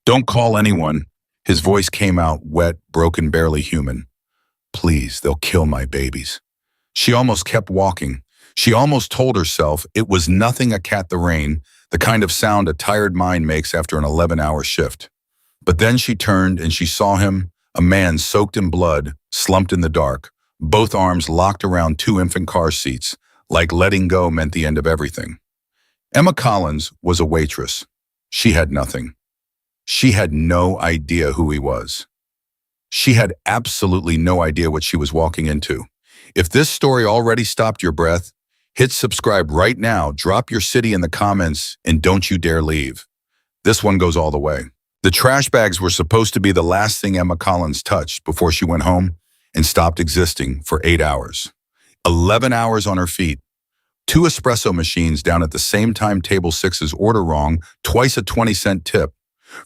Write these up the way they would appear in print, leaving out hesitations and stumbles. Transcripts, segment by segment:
Don't call anyone. His voice came out wet, broken, barely human. Please, they'll kill my babies. She almost kept walking. She almost told herself it was nothing a cat the rain, the kind of sound a tired mind makes after an 11-hour shift. But then she turned and she saw him, a man soaked in blood, slumped in the dark, both arms locked around two infant car seats, like letting go meant the end of everything. Emma Collins was a waitress. She had nothing. She had no idea who he was. She had absolutely no idea what she was walking into. If this story already stopped your breath, hit subscribe right now, drop your city in the comments, and don't you dare leave. This one goes all the way. The trash bags were supposed to be the last thing Emma Collins touched before she went home and stopped existing for 8 hours. 11 hours on her feet. 2 espresso machines down at the same time table 6's order wrong, twice a 20-cent tip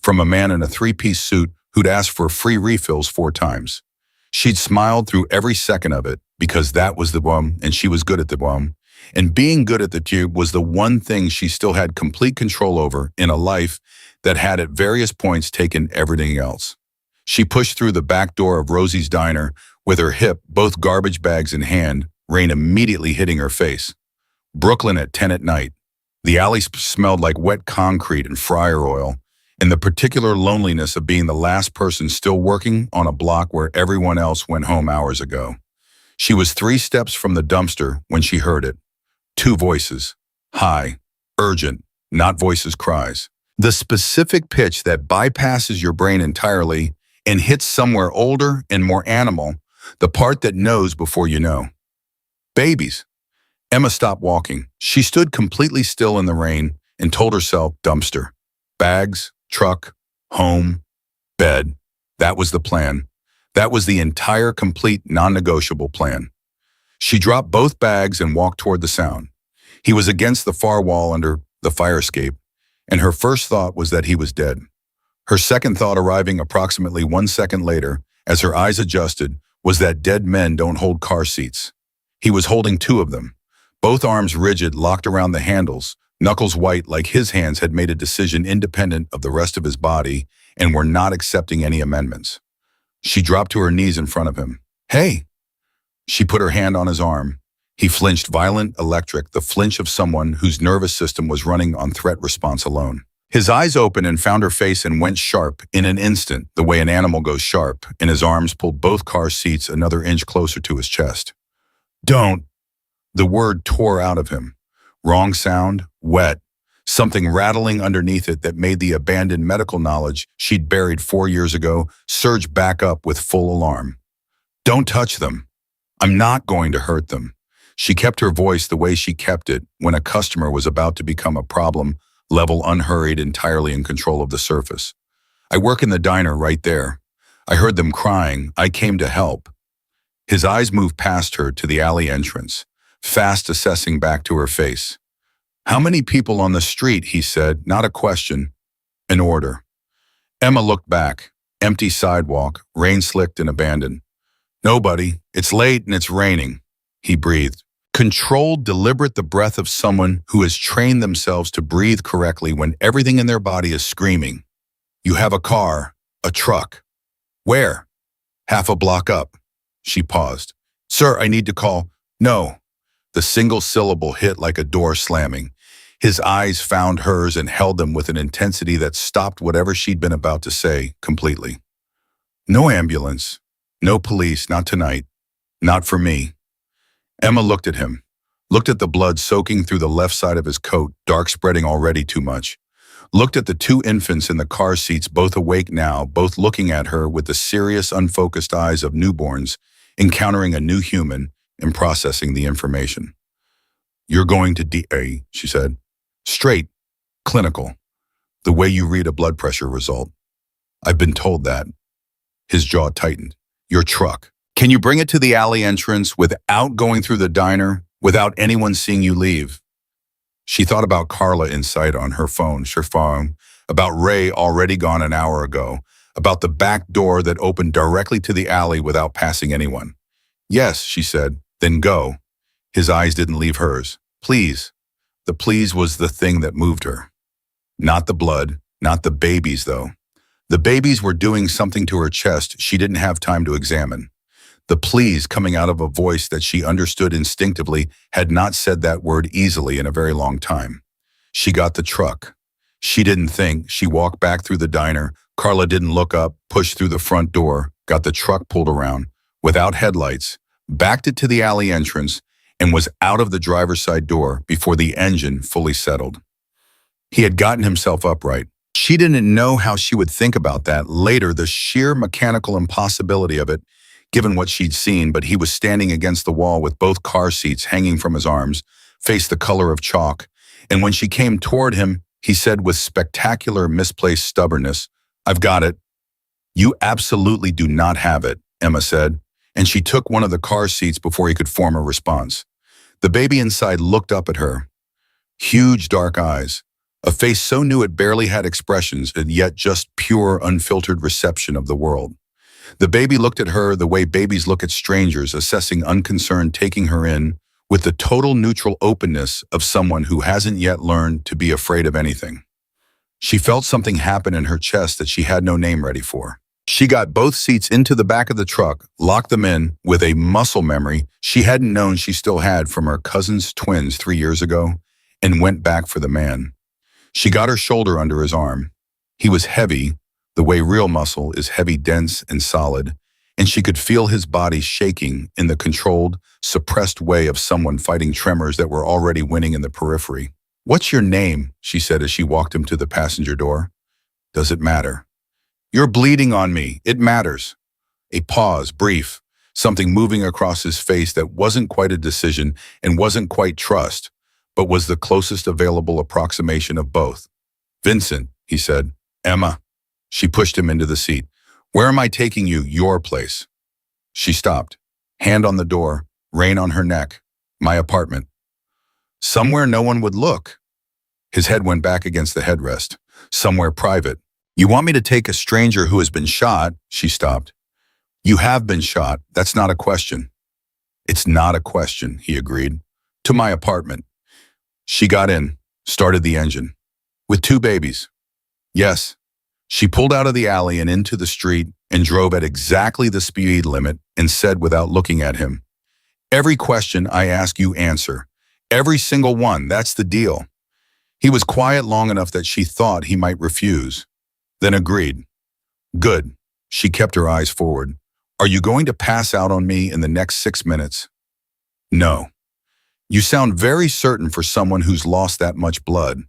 from a man in a 3-piece suit who'd asked for free refills 4 times. She'd smiled through every second of it because that was the one and she was good at the one. And being good at the tube was the one thing she still had complete control over in a life that had at various points taken everything else. She pushed through the back door of Rosie's Diner with her hip, both garbage bags in hand, rain immediately hitting her face. Brooklyn at 10 at night. The alley smelled like wet concrete and fryer oil, and the particular loneliness of being the last person still working on a block where everyone else went home hours ago. She was 3 steps from the dumpster when she heard it. 2 voices. High, urgent, not voices cries. The specific pitch that bypasses your brain entirely and hits somewhere older and more animal, the part that knows before you know. Babies. Emma stopped walking. She stood completely still in the rain and told herself dumpster. Bags, truck, home, bed. That was the plan. That was the entire complete non-negotiable plan. She dropped both bags and walked toward the sound. He was against the far wall under the fire escape, and her first thought was that he was dead. Her second thought, arriving approximately 1 second later, as her eyes adjusted, was that dead men don't hold car seats. He was holding 2 of them, both arms rigid, locked around the handles, knuckles white like his hands had made a decision independent of the rest of his body and were not accepting any amendments. She dropped to her knees in front of him. Hey! She put her hand on his arm. He flinched, violent, electric, the flinch of someone whose nervous system was running on threat response alone. His eyes opened and found her face and went sharp in an instant, the way an animal goes sharp, and his arms pulled both car seats another inch closer to his chest. Don't! The word tore out of him. Wrong sound, wet, something rattling underneath it that made the abandoned medical knowledge she'd buried 4 years ago surge back up with full alarm. Don't touch them. I'm not going to hurt them. She kept her voice the way she kept it when a customer was about to become a problem, level, unhurried, entirely in control of the surface. I work in the diner right there. I heard them crying. I came to help. His eyes moved past her to the alley entrance, fast assessing back to her face. How many people on the street, he said, not a question, an order. Emma looked back, empty sidewalk, rain-slicked and abandoned. Nobody, it's late and it's raining, he breathed. Controlled, deliberate, the breath of someone who has trained themselves to breathe correctly when everything in their body is screaming. You have a car, a truck. Where? Half a block up. She paused. Sir, I need to call. No. The single syllable hit like a door slamming. His eyes found hers and held them with an intensity that stopped whatever she'd been about to say completely. No ambulance. No police, not tonight. Not for me. Emma looked at him, looked at the blood soaking through the left side of his coat, dark spreading already too much. Looked at the 2 infants in the car seats, both awake now, both looking at her with the serious, unfocused eyes of newborns, encountering a new human and processing the information. You're going to DA, she said. Straight, clinical, the way you read a blood pressure result. I've been told that. His jaw tightened. Your truck. Can you bring it to the alley entrance without going through the diner, without anyone seeing you leave? She thought about Carla in sight on her phone, about Ray already gone an hour ago, about the back door that opened directly to the alley without passing anyone. Yes, she said, then go. His eyes didn't leave hers. Please. The please was the thing that moved her. Not the blood, not the babies, though. The babies were doing something to her chest she didn't have time to examine. The pleas coming out of a voice that she understood instinctively had not said that word easily in a very long time. She got the truck. She didn't think. She walked back through the diner. Carla didn't look up, pushed through the front door, got the truck pulled around, without headlights, backed it to the alley entrance, and was out of the driver's side door before the engine fully settled. He had gotten himself upright. She didn't know how she would think about that later, the sheer mechanical impossibility of it, given what she'd seen, but he was standing against the wall with both car seats hanging from his arms, face the color of chalk, and when she came toward him, he said with spectacular misplaced stubbornness, "I've got it." "You absolutely do not have it," Emma said, and she took one of the car seats before he could form a response. The baby inside looked up at her. Huge dark eyes, a face so new it barely had expressions, and yet just pure, unfiltered reception of the world. The baby looked at her the way babies look at strangers, assessing unconcerned, taking her in, with the total neutral openness of someone who hasn't yet learned to be afraid of anything. She felt something happen in her chest that she had no name ready for. She got both seats into the back of the truck, locked them in with a muscle memory she hadn't known she still had from her cousin's twins 3 years ago, and went back for the man. She got her shoulder under his arm. He was heavy, the way real muscle is heavy, dense, and solid, and she could feel his body shaking in the controlled, suppressed way of someone fighting tremors that were already winning in the periphery. "What's your name?" she said as she walked him to the passenger door. "Does it matter?" "You're bleeding on me. It matters." A pause, brief, something moving across his face that wasn't quite a decision and wasn't quite trust, but was the closest available approximation of both. "Vincent," he said. "Emma." She pushed him into the seat. "Where am I taking you? Your place." She stopped, hand on the door, rein on her neck. "My apartment." "Somewhere no one would look." His head went back against the headrest. "Somewhere private." "You want me to take a stranger who has been shot?" She stopped. "You have been shot. That's not a question." "It's not a question," he agreed. "To my apartment." She got in, started the engine. "With 2 babies?" "Yes." She pulled out of the alley and into the street and drove at exactly the speed limit and said without looking at him, "Every question I ask you answer. Every single one, that's the deal." He was quiet long enough that she thought he might refuse, then agreed. "Good." She kept her eyes forward. "Are you going to pass out on me in the next 6 minutes?" "No." "You sound very certain for someone who's lost that much blood."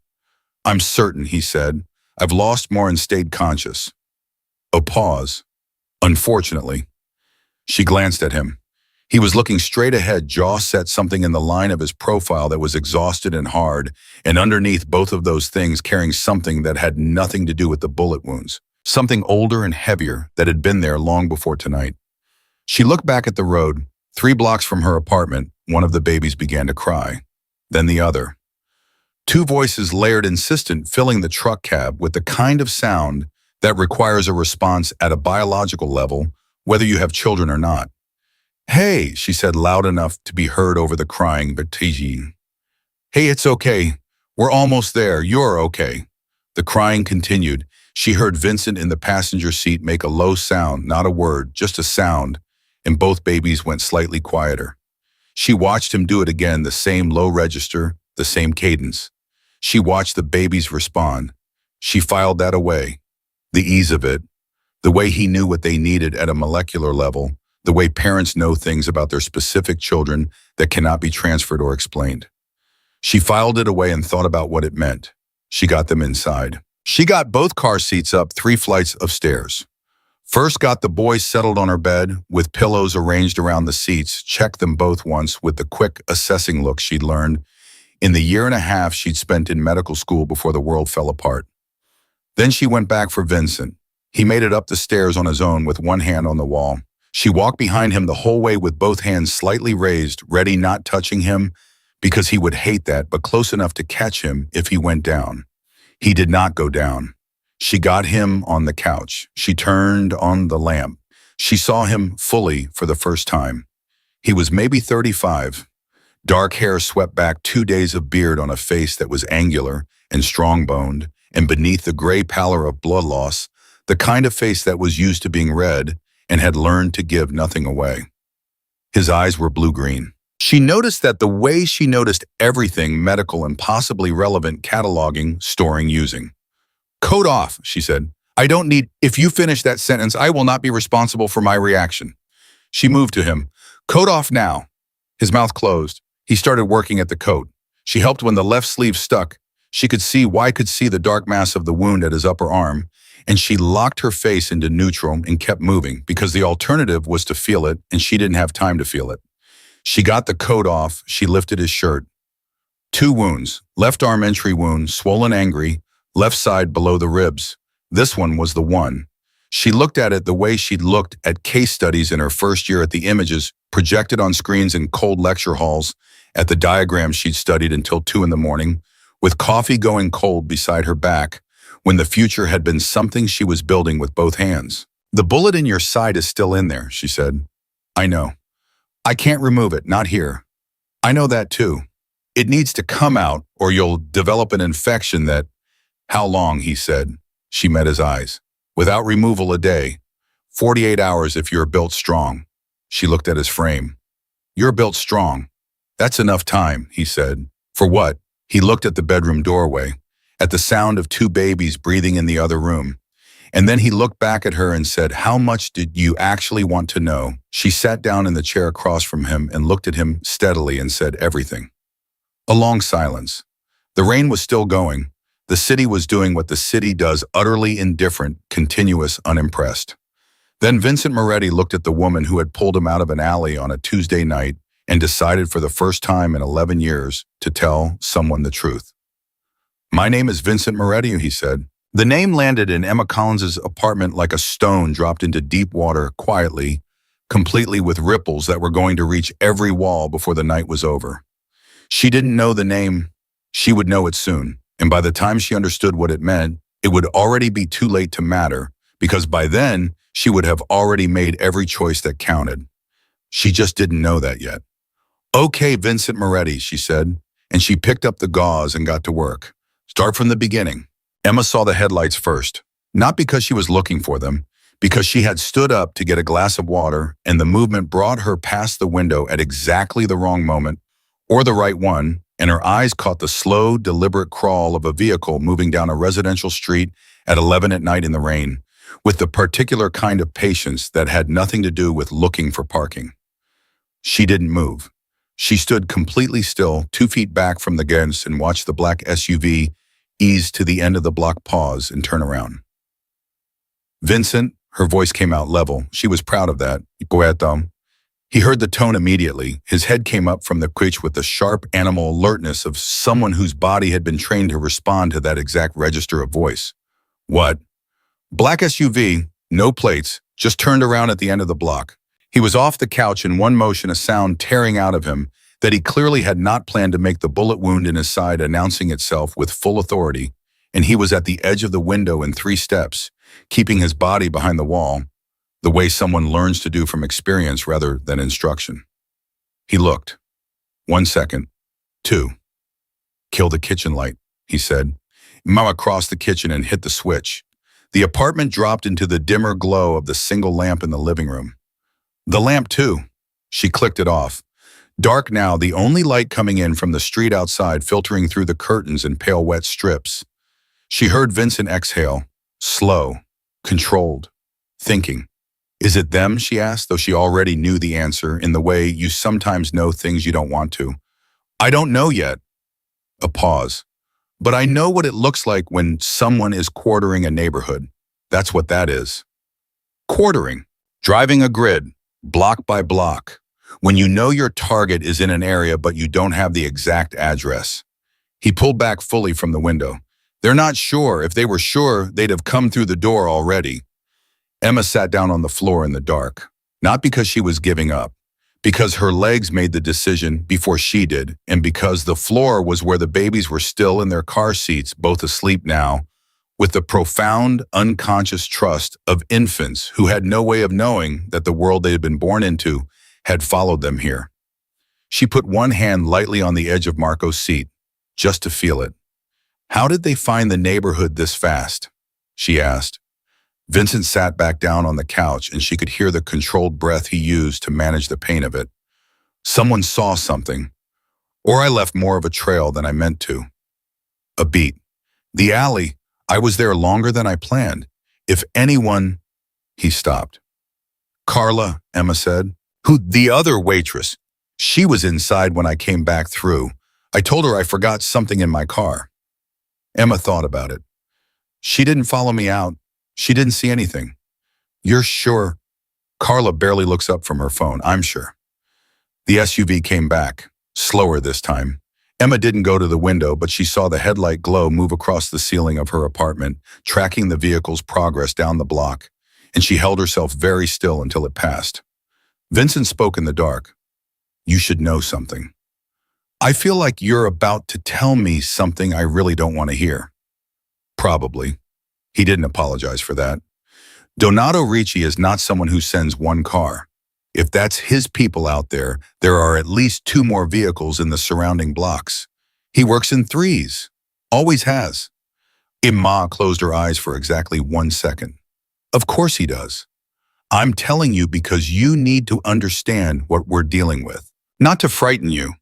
"I'm certain," he said. "I've lost more and stayed conscious." A pause. "Unfortunately." She glanced at him. He was looking straight ahead, jaw set, something in the line of his profile that was exhausted and hard, and underneath both of those things carrying something that had nothing to do with the bullet wounds, something older and heavier that had been there long before tonight. She looked back at the road. 3 blocks from her apartment, one of the babies began to cry. Then the other. 2 voices layered, insistent, filling the truck cab with the kind of sound that requires a response at a biological level, whether you have children or not. "Hey," she said loud enough to be heard over the crying Batiji. "Hey, it's okay. We're almost there. You're okay." The crying continued. She heard Vincent in the passenger seat make a low sound, not a word, just a sound, and both babies went slightly quieter. She watched him do it again, the same low register, the same cadence. She watched the babies respond. She filed that away. The ease of it, the way he knew what they needed at a molecular level, the way parents know things about their specific children that cannot be transferred or explained. She filed it away and thought about what it meant. She got them inside. She got both car seats up 3 flights of stairs. First got the boys settled on her bed, with pillows arranged around the seats, checked them both once with the quick, assessing look she'd learned in the 1.5 years she'd spent in medical school before the world fell apart. Then she went back for Vincent. He made it up the stairs on his own with one hand on the wall. She walked behind him the whole way with both hands slightly raised, ready, not touching him, because he would hate that, but close enough to catch him if he went down. He did not go down. She got him on the couch. She turned on the lamp. She saw him fully for the first time. He was maybe 35. Dark hair swept back, 2 days of beard on a face that was angular and strong-boned, and beneath the gray pallor of blood loss, the kind of face that was used to being read and had learned to give nothing away. His eyes were blue-green. She noticed that the way she noticed everything medical and possibly relevant cataloging, storing, using. Code off, she said. I don't need, if you finish that sentence, I will not be responsible for my reaction. She moved to him. Code off now. His mouth closed. He started working at the coat. She helped when the left sleeve stuck. She could see the dark mass of the wound at his upper arm, and she locked her face into neutral and kept moving because the alternative was to feel it, and she didn't have time to feel it. She got the coat off. She lifted his shirt. 2 wounds, left arm entry wound, swollen angry, left side below the ribs. This one was the one. She looked at it the way she'd looked at case studies in her first year at the images projected on screens in cold lecture halls, at the diagrams she'd studied until 2 in the morning, with coffee going cold beside her back, when the future had been something she was building with both hands. The bullet in your side is still in there, she said. I know. I can't remove it, not here. I know that too. It needs to come out or you'll develop an infection that... How long, he said. She met his eyes. Without removal a day. 48 hours if you're built strong. She looked at his frame. You're built strong. That's enough time, he said. For what? He looked at the bedroom doorway, at the sound of 2 babies breathing in the other room. And then he looked back at her and said, how much did you actually want to know? She sat down in the chair across from him and looked at him steadily and said everything. A long silence. The rain was still going. The city was doing what the city does, utterly indifferent, continuous, unimpressed. Then Vincent Moretti looked at the woman who had pulled him out of an alley on a Tuesday night and decided for the first time in 11 years to tell someone the truth. My name is Vincent Moretti, he said. The name landed in Emma Collins's apartment like a stone dropped into deep water, quietly, completely with ripples that were going to reach every wall before the night was over. She didn't know the name. She would know it soon. And by the time she understood what it meant, it would already be too late to matter, because by then, she would have already made every choice that counted. She just didn't know that yet. Okay, Vincent Moretti, she said, and she picked up the gauze and got to work. Start from the beginning. Emma saw the headlights first, not because she was looking for them, because she had stood up to get a glass of water and the movement brought her past the window at exactly the wrong moment, or the right one, and her eyes caught the slow, deliberate crawl of a vehicle moving down a residential street at 11 at night in the rain, with the particular kind of patience that had nothing to do with looking for parking. She didn't move. She stood completely still, 2 feet back from the gas and watched the black SUV ease to the end of the block, pause, and turn around. Vincent, her voice came out level. She was proud of that. He heard the tone immediately. His head came up from the couch with the sharp animal alertness of someone whose body had been trained to respond to that exact register of voice. What? Black SUV, no plates, just turned around at the end of the block. He was off the couch in one motion, a sound tearing out of him that he clearly had not planned to make, the bullet wound in his side announcing itself with full authority, and he was at the edge of the window in 3 steps, keeping his body behind the wall, the way someone learns to do from experience rather than instruction. He looked. 1 second. 2. Kill the kitchen light, he said. Mama crossed the kitchen and hit the switch. The apartment dropped into the dimmer glow of the single lamp in the living room. The lamp, too. She clicked it off. Dark now, the only light coming in from the street outside, filtering through the curtains in pale wet strips. She heard Vincent exhale, slow, controlled, thinking. Is it them, she asked, though she already knew the answer in the way you sometimes know things you don't want to. I don't know yet. A pause. But I know what it looks like when someone is quartering a neighborhood. That's what that is. Quartering. Driving a grid, block by block. When you know your target is in an area but you don't have the exact address. He pulled back fully from the window. They're not sure. If they were sure, they'd have come through the door already. Emma sat down on the floor in the dark, not because she was giving up, because her legs made the decision before she did, and because the floor was where the babies were still in their car seats, both asleep now, with the profound, unconscious trust of infants who had no way of knowing that the world they had been born into had followed them here. She put one hand lightly on the edge of Marco's seat, just to feel it. How did they find the neighborhood this fast? She asked. Vincent sat back down on the couch and she could hear the controlled breath he used to manage the pain of it. Someone saw something, or I left more of a trail than I meant to. A beat. The alley. I was there longer than I planned. If anyone... He stopped. Carla, Emma said. Who? The other waitress. She was inside when I came back through. I told her I forgot something in my car. Emma thought about it. She didn't follow me out. She didn't see anything. You're sure? Carla barely looks up from her phone. I'm sure. The SUV came back, slower this time. Emma didn't go to the window, but she saw the headlight glow move across the ceiling of her apartment, tracking the vehicle's progress down the block, and she held herself very still until it passed. Vincent spoke in the dark. You should know something. I feel like you're about to tell me something I really don't want to hear. Probably. He didn't apologize for that. Donato Ricci is not someone who sends one car. If that's his people out there, there are at least 2 more vehicles in the surrounding blocks. He works in threes. Always has. Emma closed her eyes for exactly 1 second. Of course he does. I'm telling you because you need to understand what we're dealing with. Not to frighten you.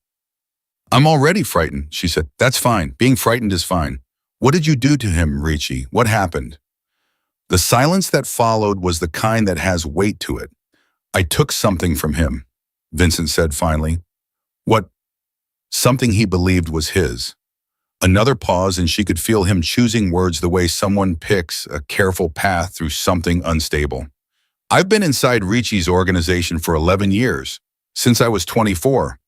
I'm already frightened, she said. That's fine. Being frightened is fine. What did you do to him, Ricci? What happened? The silence that followed was the kind that has weight to it. I took something from him, Vincent said finally. What? Something he believed was his. Another pause and she could feel him choosing words the way someone picks a careful path through something unstable. I've been inside Ricci's organization for 11 years, since I was 24.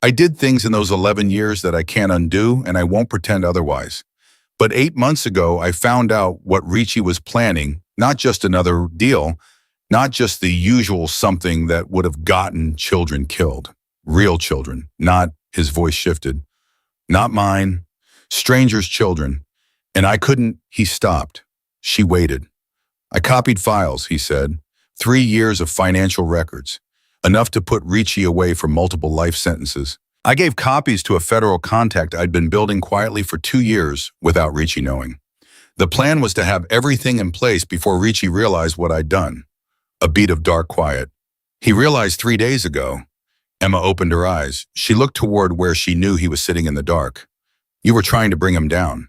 I did things in those 11 years that I can't undo, and I won't pretend otherwise. But 8 months ago, I found out what Ricci was planning, not just another deal, not just the usual something that would have gotten children killed. Real children, not, his voice shifted, not mine, strangers' children. And I couldn't, he stopped. She waited. I copied files, he said, 3 years of financial records, enough to put Ricci away for multiple life sentences. I gave copies to a federal contact I'd been building quietly for 2 years without Ricci knowing. The plan was to have everything in place before Ricci realized what I'd done. A beat of dark quiet. He realized 3 days ago. Emma opened her eyes. She looked toward where she knew he was sitting in the dark. You were trying to bring him down.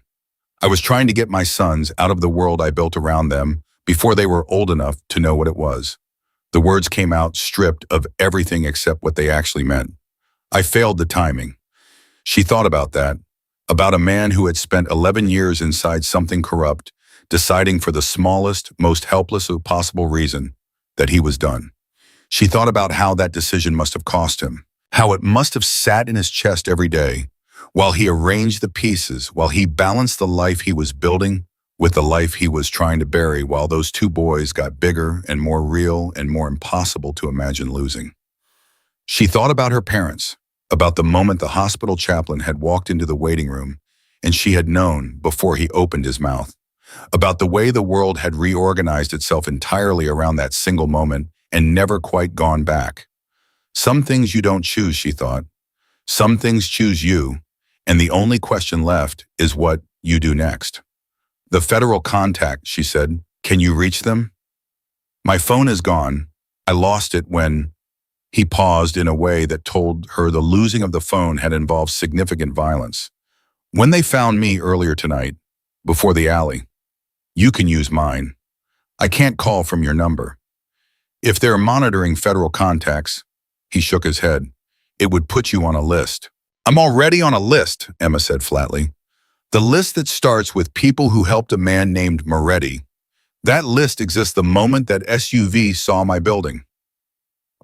I was trying to get my sons out of the world I built around them before they were old enough to know what it was. The words came out stripped of everything except what they actually meant. I failed the timing. She thought about that, about a man who had spent 11 years inside something corrupt, deciding for the smallest, most helpless of possible reason that he was done. She thought about how that decision must have cost him, how it must have sat in his chest every day, while he arranged the pieces, while he balanced the life he was building with the life he was trying to bury, while those 2 boys got bigger and more real and more impossible to imagine losing. She thought about her parents, about the moment the hospital chaplain had walked into the waiting room and she had known before he opened his mouth, about the way the world had reorganized itself entirely around that single moment and never quite gone back. Some things you don't choose, she thought. Some things choose you, and the only question left is what you do next. The federal contact, she said. Can you reach them? My phone is gone. I lost it when... He paused in a way that told her the losing of the phone had involved significant violence. When they found me earlier tonight, before the alley, you can use mine. I can't call from your number. If they're monitoring federal contacts, he shook his head, it would put you on a list. I'm already on a list, Emma said flatly. The list that starts with people who helped a man named Moretti. That list exists the moment that SUV saw my building.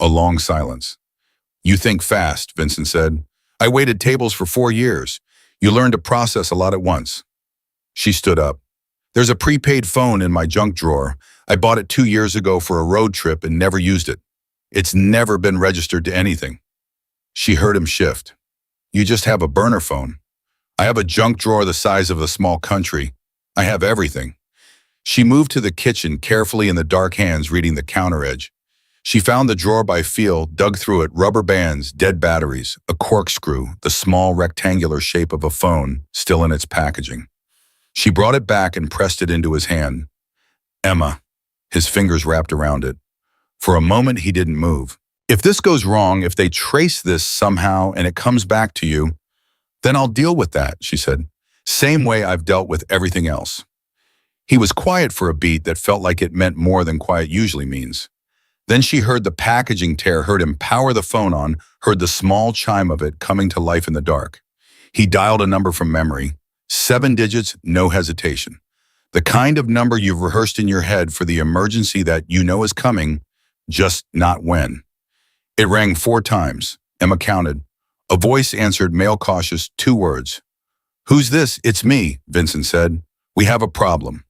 A long silence. You think fast, Vincent said. I waited tables for 4 years. You learn to process a lot at once. She stood up. There's a prepaid phone in my junk drawer. I bought it 2 years ago for a road trip and never used it. It's never been registered to anything. She heard him shift. You just have a burner phone. I have a junk drawer the size of a small country. I have everything. She moved to the kitchen, carefully in the dark hands reading the counter edge. She found the drawer by feel, dug through it, rubber bands, dead batteries, a corkscrew, the small rectangular shape of a phone, still in its packaging. She brought it back and pressed it into his hand. Emma, his fingers wrapped around it. For a moment, he didn't move. If this goes wrong, if they trace this somehow and it comes back to you, then I'll deal with that, she said. Same way I've dealt with everything else. He was quiet for a beat that felt like it meant more than quiet usually means. Then she heard the packaging tear, heard him power the phone on, heard the small chime of it coming to life in the dark. He dialed a number from memory. 7 digits, no hesitation. The kind of number you've rehearsed in your head for the emergency that you know is coming, just not when. It rang 4 times. Emma counted. A voice answered, male cautious, 2 words. Who's this? It's me, Vincent said. We have a problem.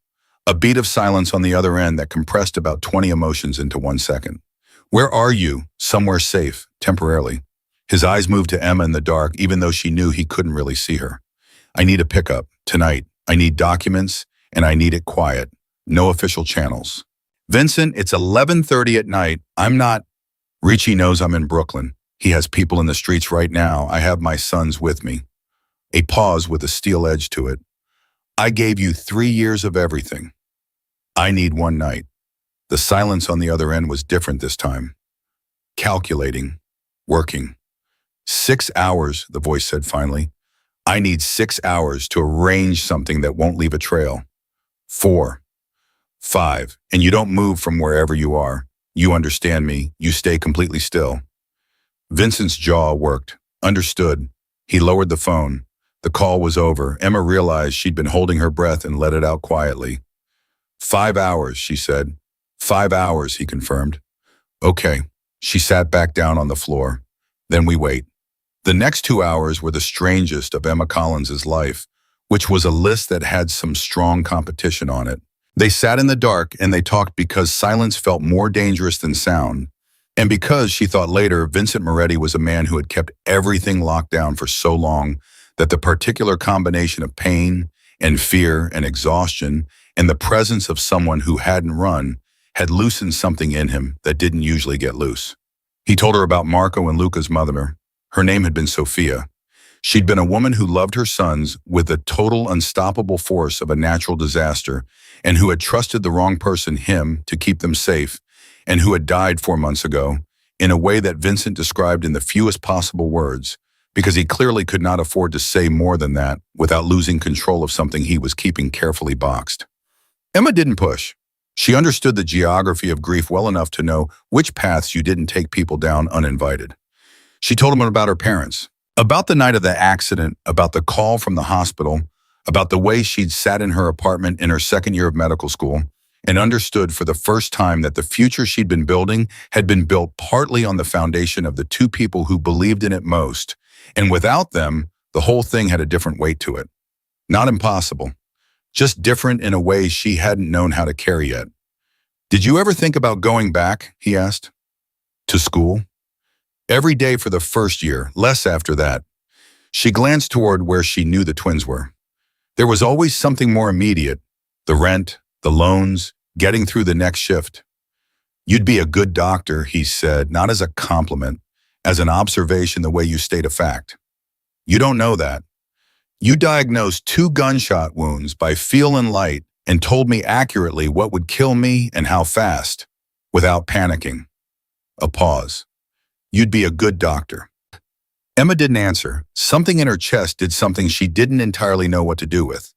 A beat of silence on the other end that compressed about 20 emotions into 1 second. Where are you? Somewhere safe, temporarily. His eyes moved to Emma in the dark, even though she knew he couldn't really see her. I need a pickup, tonight. I need documents, and I need it quiet. No official channels. Vincent, it's 11:30 at night. I'm not. Ricci knows I'm in Brooklyn. He has people in the streets right now. I have my sons with me. A pause with a steel edge to it. I gave you 3 years of everything. I need 1 night. The silence on the other end was different this time. Calculating. Working. 6 hours, the voice said finally. I need 6 hours to arrange something that won't leave a trail. 4. 5. And you don't move from wherever you are. You understand me. You stay completely still. Vincent's jaw worked. Understood. He lowered the phone. The call was over. Emma realized she'd been holding her breath and let it out quietly. 5 hours, she said. 5 hours, he confirmed. Okay. She sat back down on the floor. Then we wait. The next 2 hours were the strangest of Emma Collins's life, which was a list that had some strong competition on it. They sat in the dark and they talked because silence felt more dangerous than sound. And because, she thought later, Vincent Moretti was a man who had kept everything locked down for so long that the particular combination of pain and fear and exhaustion and the presence of someone who hadn't run had loosened something in him that didn't usually get loose. He told her about Marco and Luca's mother. Her name had been Sophia. She'd been a woman who loved her sons with the total unstoppable force of a natural disaster and who had trusted the wrong person, him, to keep them safe, and who had died 4 months ago in a way that Vincent described in the fewest possible words, because he clearly could not afford to say more than that without losing control of something he was keeping carefully boxed. Emma didn't push. She understood the geography of grief well enough to know which paths you didn't take people down uninvited. She told him about her parents, about the night of the accident, about the call from the hospital, about the way she'd sat in her apartment in her 2nd year of medical school, and understood for the first time that the future she'd been building had been built partly on the foundation of the 2 people who believed in it most, and without them, the whole thing had a different weight to it. Not impossible, just different in a way she hadn't known how to carry yet. Did you ever think about going back, he asked, to school? Every day for the first year, less after that. She glanced toward where she knew the twins were. There was always something more immediate, the rent, the loans, getting through the next shift. You'd be a good doctor, he said, not as a compliment, as an observation the way you state a fact. You don't know that. You diagnosed 2 gunshot wounds by feel and light and told me accurately what would kill me and how fast, without panicking. A pause. You'd be a good doctor. Emma didn't answer. Something in her chest did something she didn't entirely know what to do with.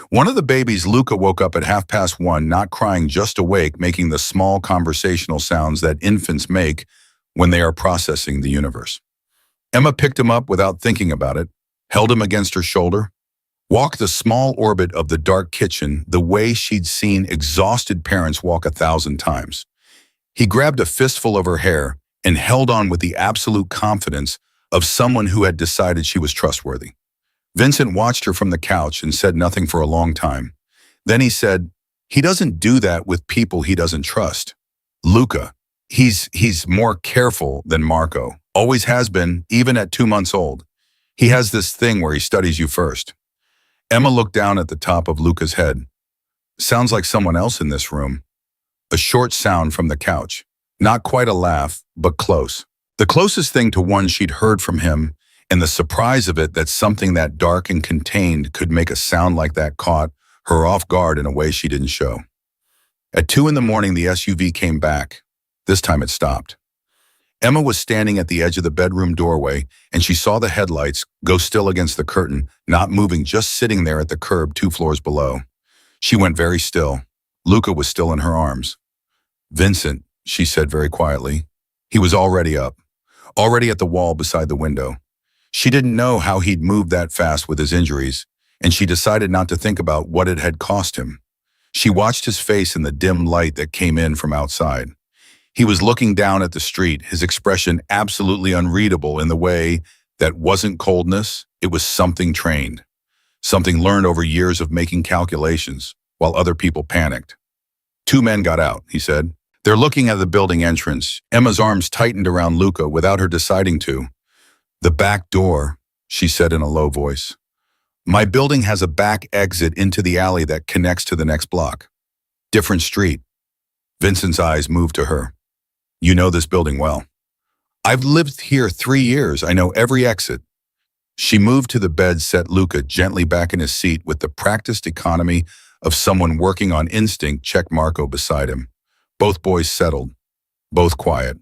One of the babies, Luca, woke up at 1:30, not crying, just awake, making the small conversational sounds that infants make when they are processing the universe. Emma picked him up without thinking about it, held him against her shoulder, walked the small orbit of the dark kitchen the way she'd seen exhausted parents walk 1,000 times. He grabbed a fistful of her hair and held on with the absolute confidence of someone who had decided she was trustworthy. Vincent watched her from the couch and said nothing for a long time. Then he said, he doesn't do that with people he doesn't trust. Luca, he's more careful than Marco, always has been, even at 2 months old. He has this thing where he studies you first. Emma looked down at the top of Luca's head. Sounds like someone else in this room. A short sound from the couch. Not quite a laugh, but close. The closest thing to one she'd heard from him, and the surprise of it that something that dark and contained could make a sound like that caught her off guard in a way she didn't show. At 2 in the morning, the SUV came back. This time it stopped. Emma was standing at the edge of the bedroom doorway, and she saw the headlights go still against the curtain, not moving, just sitting there at the curb 2 floors below. She went very still. Luca was still in her arms. "Vincent," she said very quietly. He was already up, already at the wall beside the window. She didn't know how he'd moved that fast with his injuries, and she decided not to think about what it had cost him. She watched his face in the dim light that came in from outside. He was looking down at the street, his expression absolutely unreadable in the way that wasn't coldness, it was something trained, something learned over years of making calculations while other people panicked. "2 men got out," he said. "They're looking at the building entrance." Emma's arms tightened around Luca without her deciding to. "The back door," she said in a low voice. "My building has a back exit into the alley that connects to the next block. Different street." Vincent's eyes moved to her. "You know this building well." "I've lived here 3 years. I know every exit." She moved to the bed, set Luca gently back in his seat with the practiced economy of someone working on instinct, checked Marco beside him. Both boys settled, both quiet.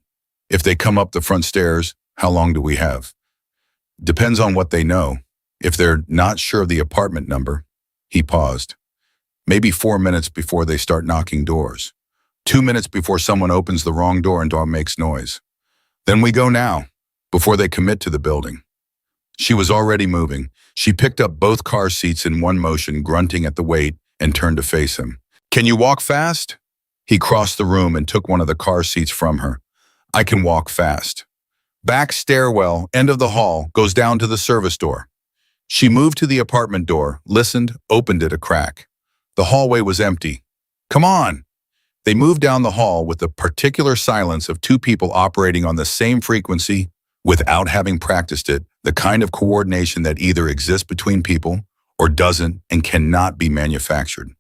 "If they come up the front stairs, how long do we have?" "Depends on what they know. If they're not sure of the apartment number," he paused. "Maybe 4 minutes before they start knocking doors. 2 minutes before someone opens the wrong door and door makes noise. Then we go now, before they commit to the building." She was already moving. She picked up both car seats in one motion, grunting at the weight, and turned to face him. "Can you walk fast?" He crossed the room and took one of the car seats from her. "I can walk fast." "Back stairwell, end of the hall, goes down to the service door." She moved to the apartment door, listened, opened it a crack. The hallway was empty. "Come on!" They moved down the hall with the particular silence of 2 people operating on the same frequency without having practiced it, the kind of coordination that either exists between people or doesn't and cannot be manufactured.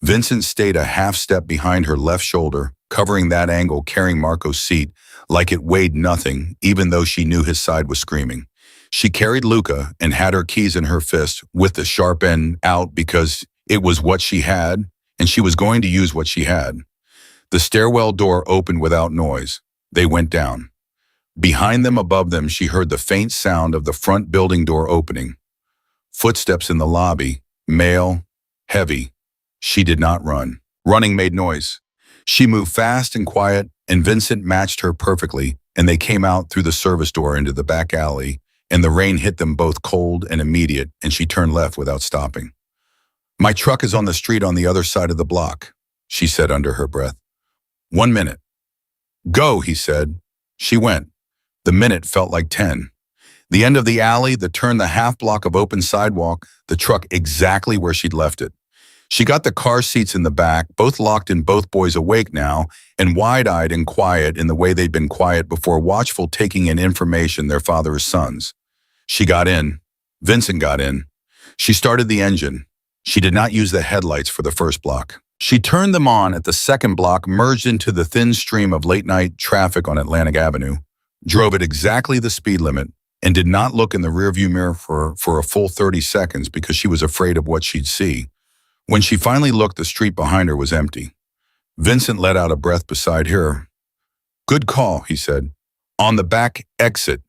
Vincent stayed a half step behind her left shoulder, covering that angle, carrying Marco's seat like it weighed nothing, even though she knew his side was screaming. She carried Luca and had her keys in her fist with the sharp end out because it was what she had, and she was going to use what she had. The stairwell door opened without noise. They went down. Behind them, above them, she heard the faint sound of the front building door opening. Footsteps in the lobby, male, heavy. She did not run. Running made noise. She moved fast and quiet, and Vincent matched her perfectly, and they came out through the service door into the back alley, and the rain hit them both cold and immediate, and she turned left without stopping. "My truck is on the street on the other side of the block," she said under her breath. "1 minute." "Go," he said. She went. The minute felt like 10. The end of the alley, the turn, the half block of open sidewalk, the truck exactly where she'd left it. She got the car seats in the back, both locked and both boys awake now, and wide-eyed and quiet in the way they'd been quiet before, watchful, taking in information their father is sons. She got in. Vincent got in. She started the engine. She did not use the headlights for the first block. She turned them on at the second block, merged into the thin stream of late-night traffic on Atlantic Avenue, drove at exactly the speed limit, and did not look in the rearview mirror for a full 30 seconds because she was afraid of what she'd see. When she finally looked, the street behind her was empty. Vincent let out a breath beside her. "Good call," he said. "On the back exit.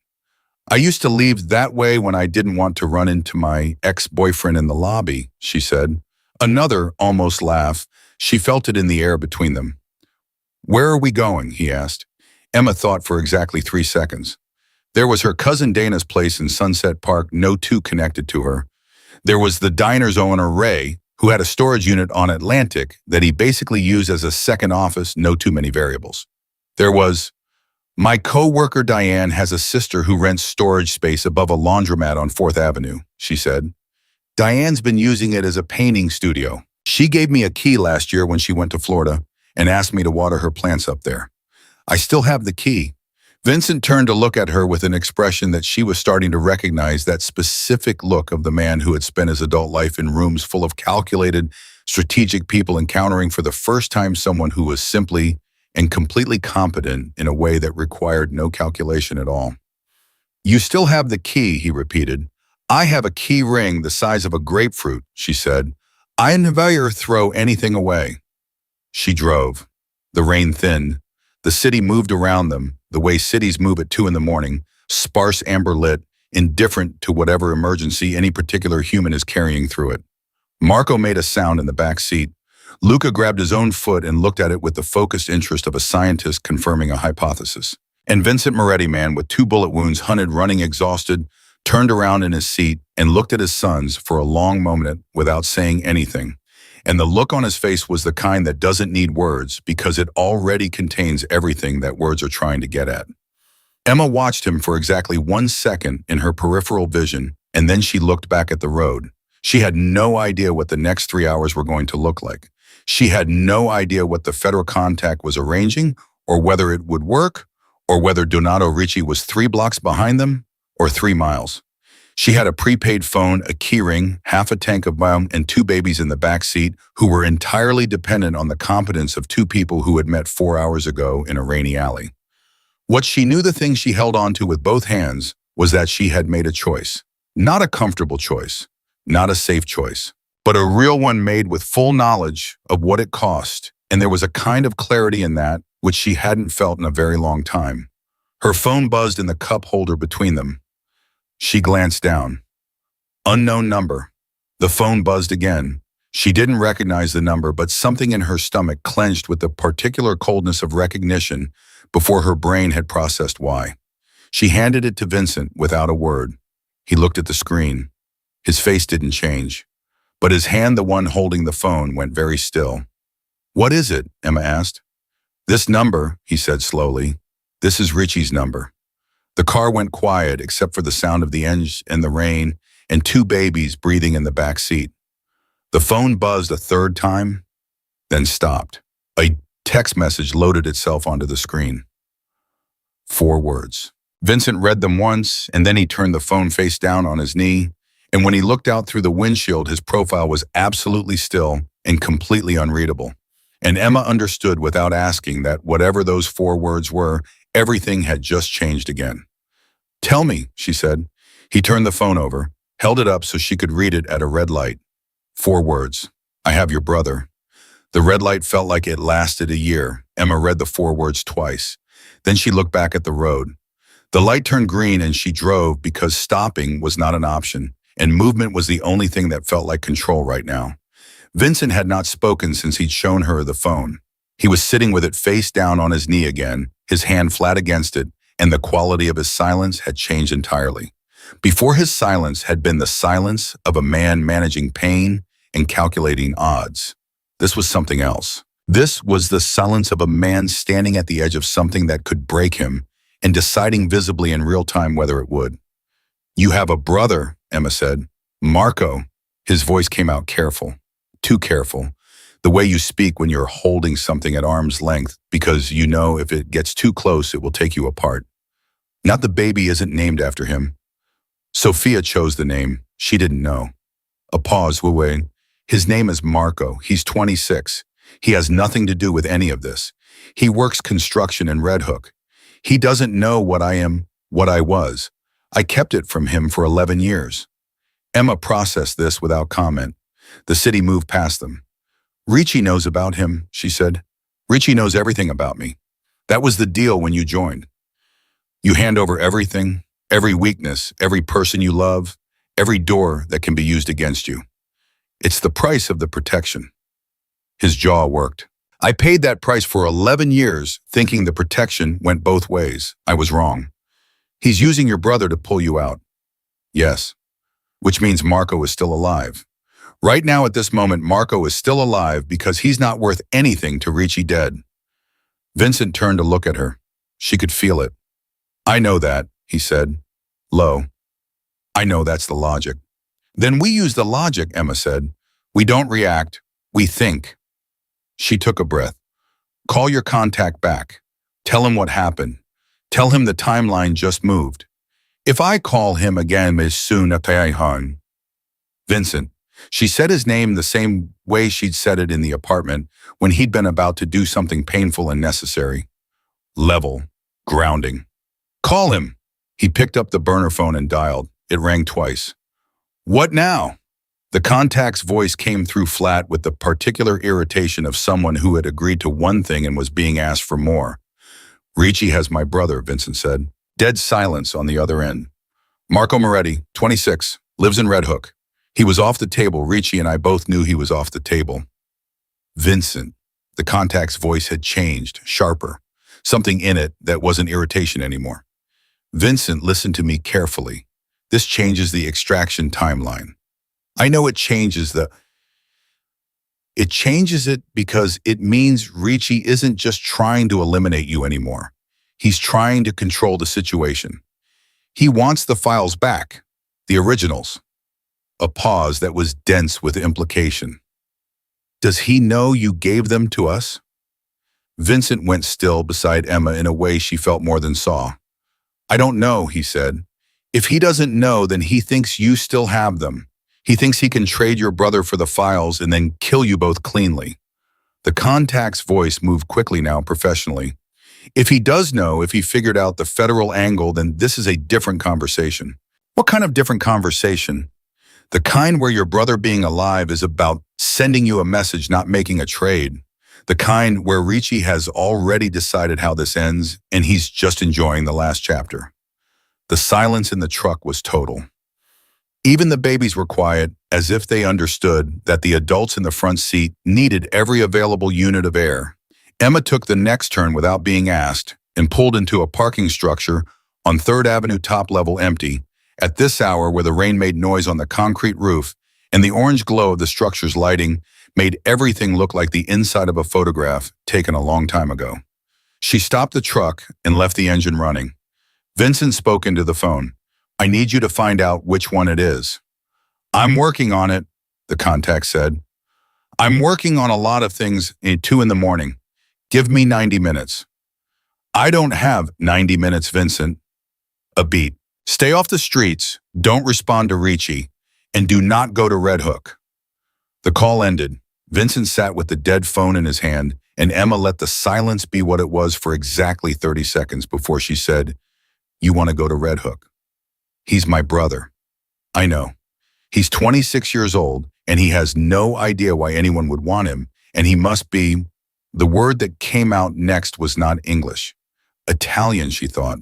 I used to leave that way when I didn't want to run into my ex-boyfriend in the lobby," she said. Another almost laugh. She felt it in the air between them. "Where are we going?" he asked. Emma thought for exactly 3 seconds. There was her cousin Dana's place in Sunset Park, no two connected to her. There was the diner's owner, Ray, who had a storage unit on Atlantic that he basically used as a second office, no too many variables. There was, "My co-worker Diane has a sister who rents storage space above a laundromat on 4th Avenue, she said. "Diane's been using it as a painting studio. She gave me a key last year when she went to Florida and asked me to water her plants up there. I still have the key." Vincent turned to look at her with an expression that she was starting to recognize, that specific look of the man who had spent his adult life in rooms full of calculated, strategic people, encountering for the first time someone who was simply and completely competent in a way that required no calculation at all. "You still have the key," he repeated. "I have a key ring the size of a grapefruit," she said. "I never throw anything away." She drove. The rain thinned. The city moved around them, the way cities move at 2 in the morning, sparse amber lit, indifferent to whatever emergency any particular human is carrying through it. Marco made a sound in the back seat. Luca grabbed his own foot and looked at it with the focused interest of a scientist confirming a hypothesis. And Vincent Moretti, man with 2 bullet wounds, hunted, running, exhausted, turned around in his seat and looked at his sons for a long moment without saying anything. And the look on his face was the kind that doesn't need words because it already contains everything that words are trying to get at. Emma watched him for exactly 1 second in her peripheral vision, and then she looked back at the road. She had no idea what the next 3 hours were going to look like. She had no idea what the federal contact was arranging, or whether it would work, or whether Donato Ricci was 3 blocks behind them, or 3 miles. She had a prepaid phone, a keyring, half a tank of bomb, and 2 babies in the back seat who were entirely dependent on the competence of 2 people who had met 4 hours ago in a rainy alley. What she knew, the thing she held on to with both hands, was that she had made a choice. Not a comfortable choice, not a safe choice, but a real one made with full knowledge of what it cost, and there was a kind of clarity in that which she hadn't felt in a very long time. Her phone buzzed in the cup holder between them. She glanced down. Unknown number. The phone buzzed again. She didn't recognize the number, but something in her stomach clenched with the particular coldness of recognition before her brain had processed why. She handed it to Vincent without a word. He looked at the screen. His face didn't change, but his hand, the one holding the phone, went very still. "What is it?" Emma asked. "This number," he said slowly. "This is Richie's number." The car went quiet except for the sound of the engine and the rain and 2 babies breathing in the back seat. The phone buzzed a 3rd time, then stopped. A text message loaded itself onto the screen. 4 words. Vincent read them once, and then he turned the phone face down on his knee, and when he looked out through the windshield, his profile was absolutely still and completely unreadable. And Emma understood without asking that whatever those 4 words were, everything had just changed again. "Tell me," she said. He turned the phone over, held it up so she could read it at a red light. 4 words. "I have your brother." The red light felt like it lasted a year. Emma read the 4 words twice. Then she looked back at the road. The light turned green and she drove because stopping was not an option, and movement was the only thing that felt like control right now. Vincent had not spoken since he'd shown her the phone. He was sitting with it face down on his knee again, his hand flat against it, and the quality of his silence had changed entirely. Before, his silence had been the silence of a man managing pain and calculating odds. This was something else. This was the silence of a man standing at the edge of something that could break him and deciding visibly in real time whether it would. "You have a brother," Emma said. "Marco." His voice came out careful. Too careful. The way you speak when you're holding something at arm's length because you know if it gets too close, it will take you apart. Not the baby isn't named after him. Sophia chose the name. She didn't know. A pause. Wait. His name is Marco. He's 26. He has nothing to do with any of this. He works construction in Red Hook. He doesn't know what I am, what I was. I kept it from him for 11 years. Emma processed this without comment. The city moved past them. "Ricci knows about him," she said. "Ricci knows everything about me. That was the deal when you joined. You hand over everything, every weakness, every person you love, every door that can be used against you. It's the price of the protection." His jaw worked. "I paid that price for 11 years, thinking the protection went both ways. I was wrong. He's using your brother to pull you out." "Yes." "Which means Marco is still alive. Right now at this moment, Marco is still alive because he's not worth anything to Ricci dead." Vincent turned to look at her. She could feel it. "I know that," he said, low. "I know that's the logic." "Then we use the logic," Emma said. "We don't react, we think." She took a breath. "Call your contact back. Tell him what happened. Tell him the timeline just moved. If I call him again as soon as I can." Vincent. She said his name the same way she'd said it in the apartment when he'd been about to do something painful and necessary. Level. Grounding. "Call him." He picked up the burner phone and dialed. It rang twice. "What now?" The contact's voice came through flat with the particular irritation of someone who had agreed to one thing and was being asked for more. Ricci has my brother, Vincent said. Dead silence on the other end. Marco Moretti, 26, lives in Red Hook. He was off the table. Ricci and I both knew he was off the table. Vincent. The contact's voice had changed, sharper. Something in it that wasn't irritation anymore. Vincent listened to me carefully. This changes the extraction timeline. I know it changes it because it means Ricci isn't just trying to eliminate you anymore. He's trying to control the situation. He wants the files back, the originals. A pause that was dense with implication. Does he know you gave them to us? Vincent went still beside Emma in a way she felt more than saw. I don't know, he said. If he doesn't know, then he thinks you still have them. He thinks he can trade your brother for the files and then kill you both cleanly. The contact's voice moved quickly now, professionally. If he does know, if he figured out the federal angle, then this is a different conversation. What kind of different conversation? The kind where your brother being alive is about sending you a message, not making a trade. The kind where Ricci has already decided how this ends, and he's just enjoying the last chapter. The silence in the truck was total. Even the babies were quiet, as if they understood that the adults in the front seat needed every available unit of air. Emma took the next turn without being asked and pulled into a parking structure on 3rd Avenue top level empty, at this hour where the rain made noise on the concrete roof and the orange glow of the structure's lighting made everything look like the inside of a photograph taken a long time ago. She stopped the truck and left the engine running. Vincent spoke into the phone. I need you to find out which one it is. I'm working on it, the contact said. I'm working on a lot of things at 2 in the morning. Give me 90 minutes. I don't have 90 minutes, Vincent. A beat. Stay off the streets, don't respond to Ricci, and do not go to Red Hook. The call ended. Vincent sat with the dead phone in his hand, and Emma let the silence be what it was for exactly 30 seconds before she said, You want to go to Red Hook? He's my brother. I know. He's 26 years old, and he has no idea why anyone would want him, and he must be... The word that came out next was not English. Italian, she thought.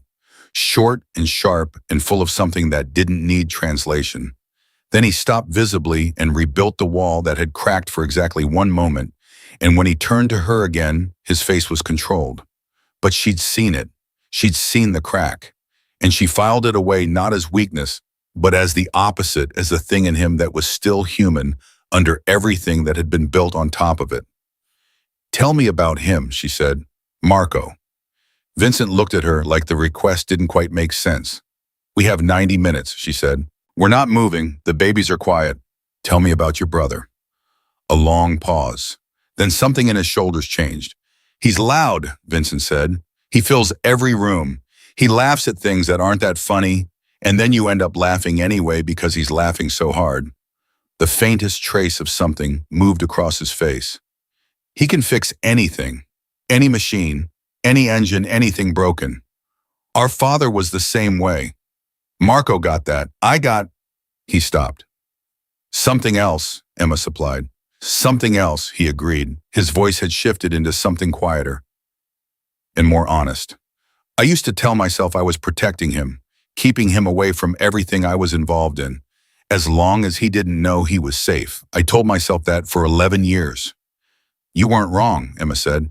Short and sharp and full of something that didn't need translation. Then he stopped visibly and rebuilt the wall that had cracked for exactly 1 moment, and when he turned to her again, his face was controlled. But she'd seen it. She'd seen the crack. And she filed it away not as weakness, but as the opposite, as the thing in him that was still human under everything that had been built on top of it. Tell me about him, she said. Marco. Vincent looked at her like the request didn't quite make sense. We have 90 minutes, she said. We're not moving. The babies are quiet. Tell me about your brother. A long pause. Then something in his shoulders changed. He's loud, Vincent said. He fills every room. He laughs at things that aren't that funny, and then you end up laughing anyway because he's laughing so hard. The faintest trace of something moved across his face. He can fix anything, any machine, any engine, anything broken. Our father was the same way. Marco got that. He stopped. Something else, Emma supplied. Something else, he agreed. His voice had shifted into something quieter and more honest. I used to tell myself I was protecting him, keeping him away from everything I was involved in. As long as he didn't know he was safe. I told myself that for 11 years. You weren't wrong, Emma said.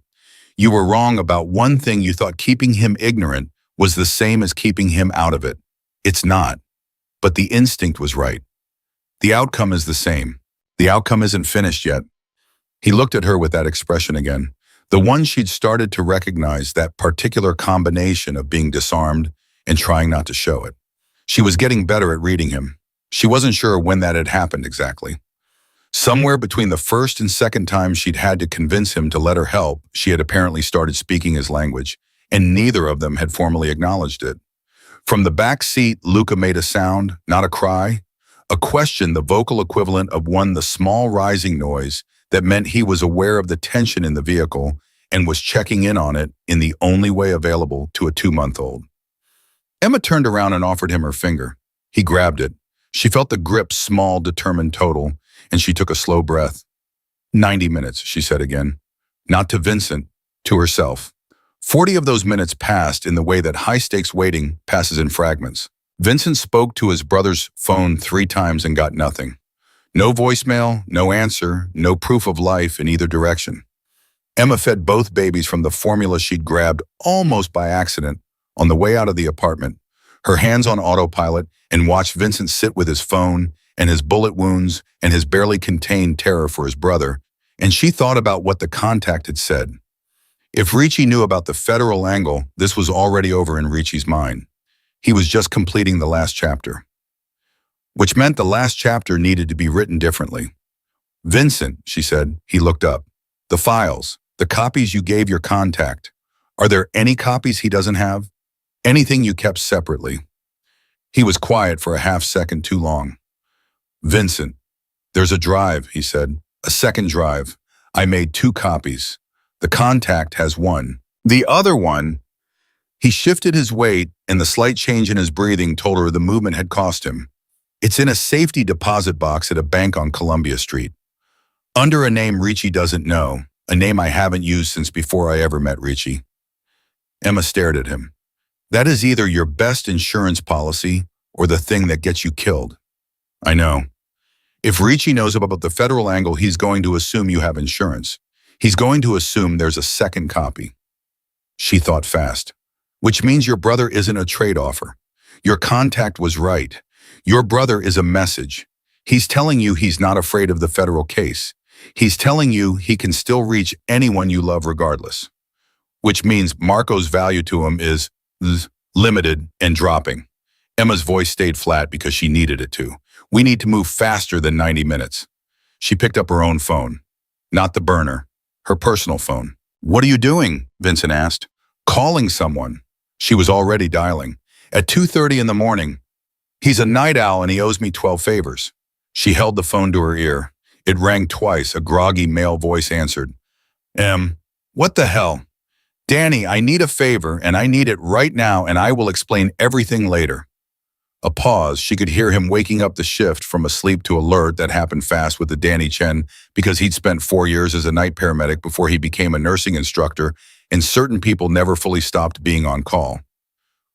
You were wrong about one thing. You thought keeping him ignorant was the same as keeping him out of it. It's not. But the instinct was right. The outcome is the same. The outcome isn't finished yet. He looked at her with that expression again. The one she'd started to recognize, that particular combination of being disarmed and trying not to show it. She was getting better at reading him. She wasn't sure when that had happened exactly. Somewhere between the first and second time she'd had to convince him to let her help, she had apparently started speaking his language, and neither of them had formally acknowledged it. From the back seat, Luca made a sound, not a cry, a question, the vocal equivalent of the small rising noise that meant he was aware of the tension in the vehicle and was checking in on it in the only way available to a 2-month-old. Emma turned around and offered him her finger. He grabbed it. She felt the grip small, determined, total, and she took a slow breath. 90 minutes, she said again. Not to Vincent, to herself. 40 of those minutes passed in the way that high-stakes waiting passes in fragments. Vincent spoke to his brother's phone 3 times and got nothing. No voicemail, no answer, no proof of life in either direction. Emma fed both babies from the formula she'd grabbed almost by accident on the way out of the apartment, her hands on autopilot, and watched Vincent sit with his phone and his bullet wounds and his barely contained terror for his brother, and she thought about what the contact had said. If Ricci knew about the federal angle, this was already over in Ricci's mind. He was just completing the last chapter. Which meant the last chapter needed to be written differently. Vincent, she said. He looked up. The files, the copies you gave your contact. Are there any copies he doesn't have? Anything you kept separately? He was quiet for a half-second too long. Vincent, there's a drive, he said. A second drive. I made 2 copies. The contact has 1. The other one, he shifted his weight, and the slight change in his breathing told her the movement had cost him. It's in a safety deposit box at a bank on Columbia Street. Under a name Ricci doesn't know, a name I haven't used since before I ever met Ricci. Emma stared at him. That is either your best insurance policy or the thing that gets you killed. I know. If Ricci knows about the federal angle, he's going to assume you have insurance. He's going to assume there's a second copy. She thought fast. Which means your brother isn't a trade offer. Your contact was right. Your brother is a message. He's telling you he's not afraid of the federal case. He's telling you he can still reach anyone you love regardless. Which means Marco's value to him is limited and dropping. Emma's voice stayed flat because she needed it to. We need to move faster than 90 minutes. She picked up her own phone. Not the burner. Her personal phone. What are you doing? Vincent asked. Calling someone. She was already dialing. At 2:30 in the morning. He's a night owl and he owes me 12 favors. She held the phone to her ear. It rang twice. A groggy male voice answered. What the hell? Danny, I need a favor and I need it right now and I will explain everything later. A pause. She could hear him waking up the shift from a sleep to alert that happened fast with the Danny Chen because he'd spent 4 years as a night paramedic before he became a nursing instructor, and certain people never fully stopped being on call.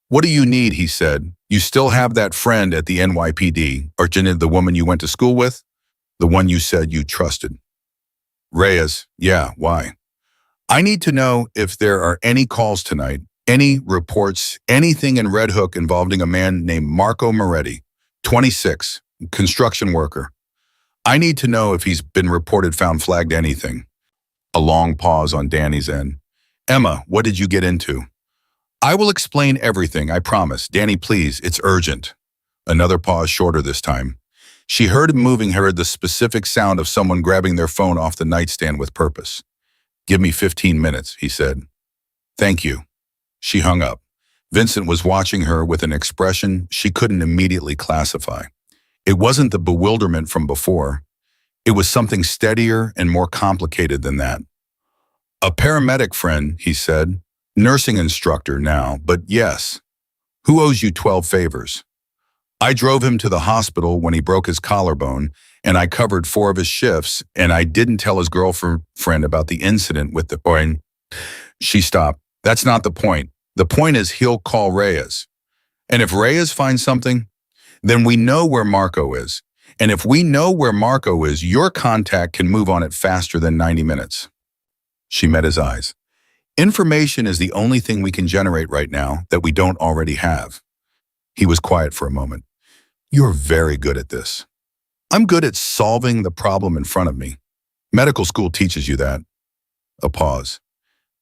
What do you need, he said. You still have that friend at the NYPD, Arjuna, the woman you went to school with? The one you said you trusted. Reyes, yeah, why? I need to know if there are any calls tonight, any reports, anything in Red Hook involving a man named Marco Moretti, 26, construction worker. I need to know if he's been reported found flagged anything. A long pause on Danny's end. Emma, what did you get into? I will explain everything, I promise. Danny, please, it's urgent. Another pause, shorter this time. She heard him moving, heard the specific sound of someone grabbing their phone off the nightstand with purpose. Give me 15 minutes, he said. Thank you. She hung up. Vincent was watching her with an expression she couldn't immediately classify. It wasn't the bewilderment from before. It was something steadier and more complicated than that. A paramedic friend, he said. Nursing instructor now, but yes. Who owes you 12 favors? I drove him to the hospital when he broke his collarbone, and I covered 4 of his shifts, and I didn't tell his girlfriend about the incident with the coin. She stopped. That's not the point. The point is he'll call Reyes. And if Reyes finds something, then we know where Marco is. And if we know where Marco is, your contact can move on it faster than 90 minutes. She met his eyes. Information is the only thing we can generate right now that we don't already have. He was quiet for a moment. You're very good at this. I'm good at solving the problem in front of me. Medical school teaches you that. A pause.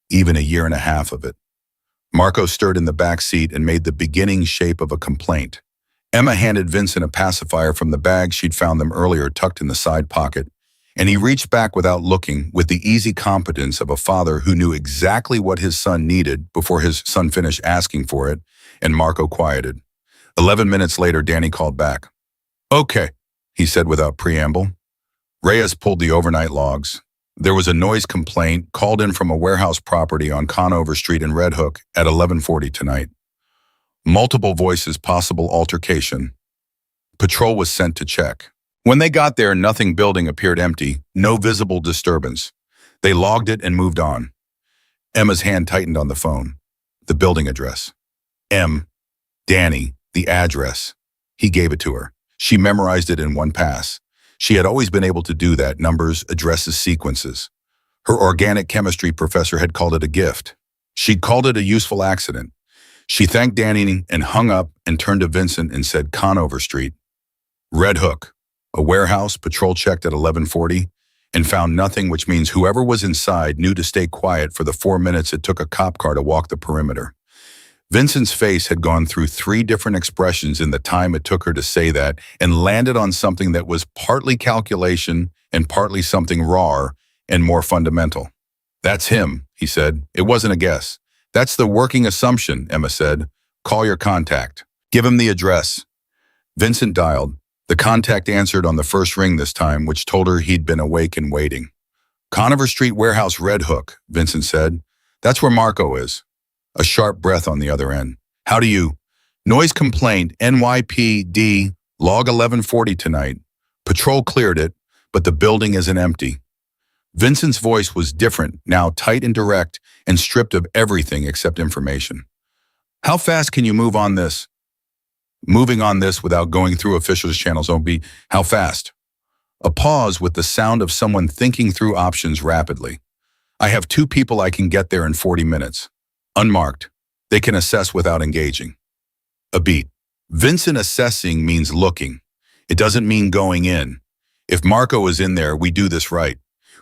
Even a year and a half of it. Marco stirred in the back seat and made the beginning shape of a complaint. Emma handed Vincent a pacifier from the bag she'd found them earlier tucked in the side pocket, and he reached back without looking with the easy competence of a father who knew exactly what his son needed before his son finished asking for it, and Marco quieted. 11 minutes later, Danny called back. Okay, he said without preamble. Reyes pulled the overnight logs. There was a noise complaint called in from a warehouse property on Conover Street in Red Hook at 11:40 tonight. Multiple voices, possible altercation. Patrol was sent to check. When they got there, nothing building appeared empty, no visible disturbance. They logged it and moved on. Emma's hand tightened on the phone. The building address. Danny, the address. He gave it to her. She memorized it in one pass. She had always been able to do that, numbers, addresses, sequences. Her organic chemistry professor had called it a gift. She'd called it a useful accident. She thanked Danny and hung up and turned to Vincent and said Conover Street. Red Hook, a warehouse, patrol checked at 11:40 and found nothing, which means whoever was inside knew to stay quiet for the 4 minutes it took a cop car to walk the perimeter. Vincent's face had gone through 3 different expressions in the time it took her to say that and landed on something that was partly calculation and partly something raw and more fundamental. That's him, he said. It wasn't a guess. That's the working assumption, Emma said. Call your contact. Give him the address. Vincent dialed. The contact answered on the first ring this time, which told her he'd been awake and waiting. Conover Street Warehouse, Red Hook, Vincent said. That's where Marco is. A sharp breath on the other end. How do you? Noise complaint, NYPD, log 1140 tonight. Patrol cleared it, but the building isn't empty. Vincent's voice was different, now tight and direct, and stripped of everything except information. How fast can you move on this? Moving on this without going through officials' channels won't be how fast? A pause with the sound of someone thinking through options rapidly. I have 2 people I can get there in 40 minutes. Unmarked. They can assess without engaging. A beat. Vincent assessing means looking. It doesn't mean going in. If Marco is in there, we do this right.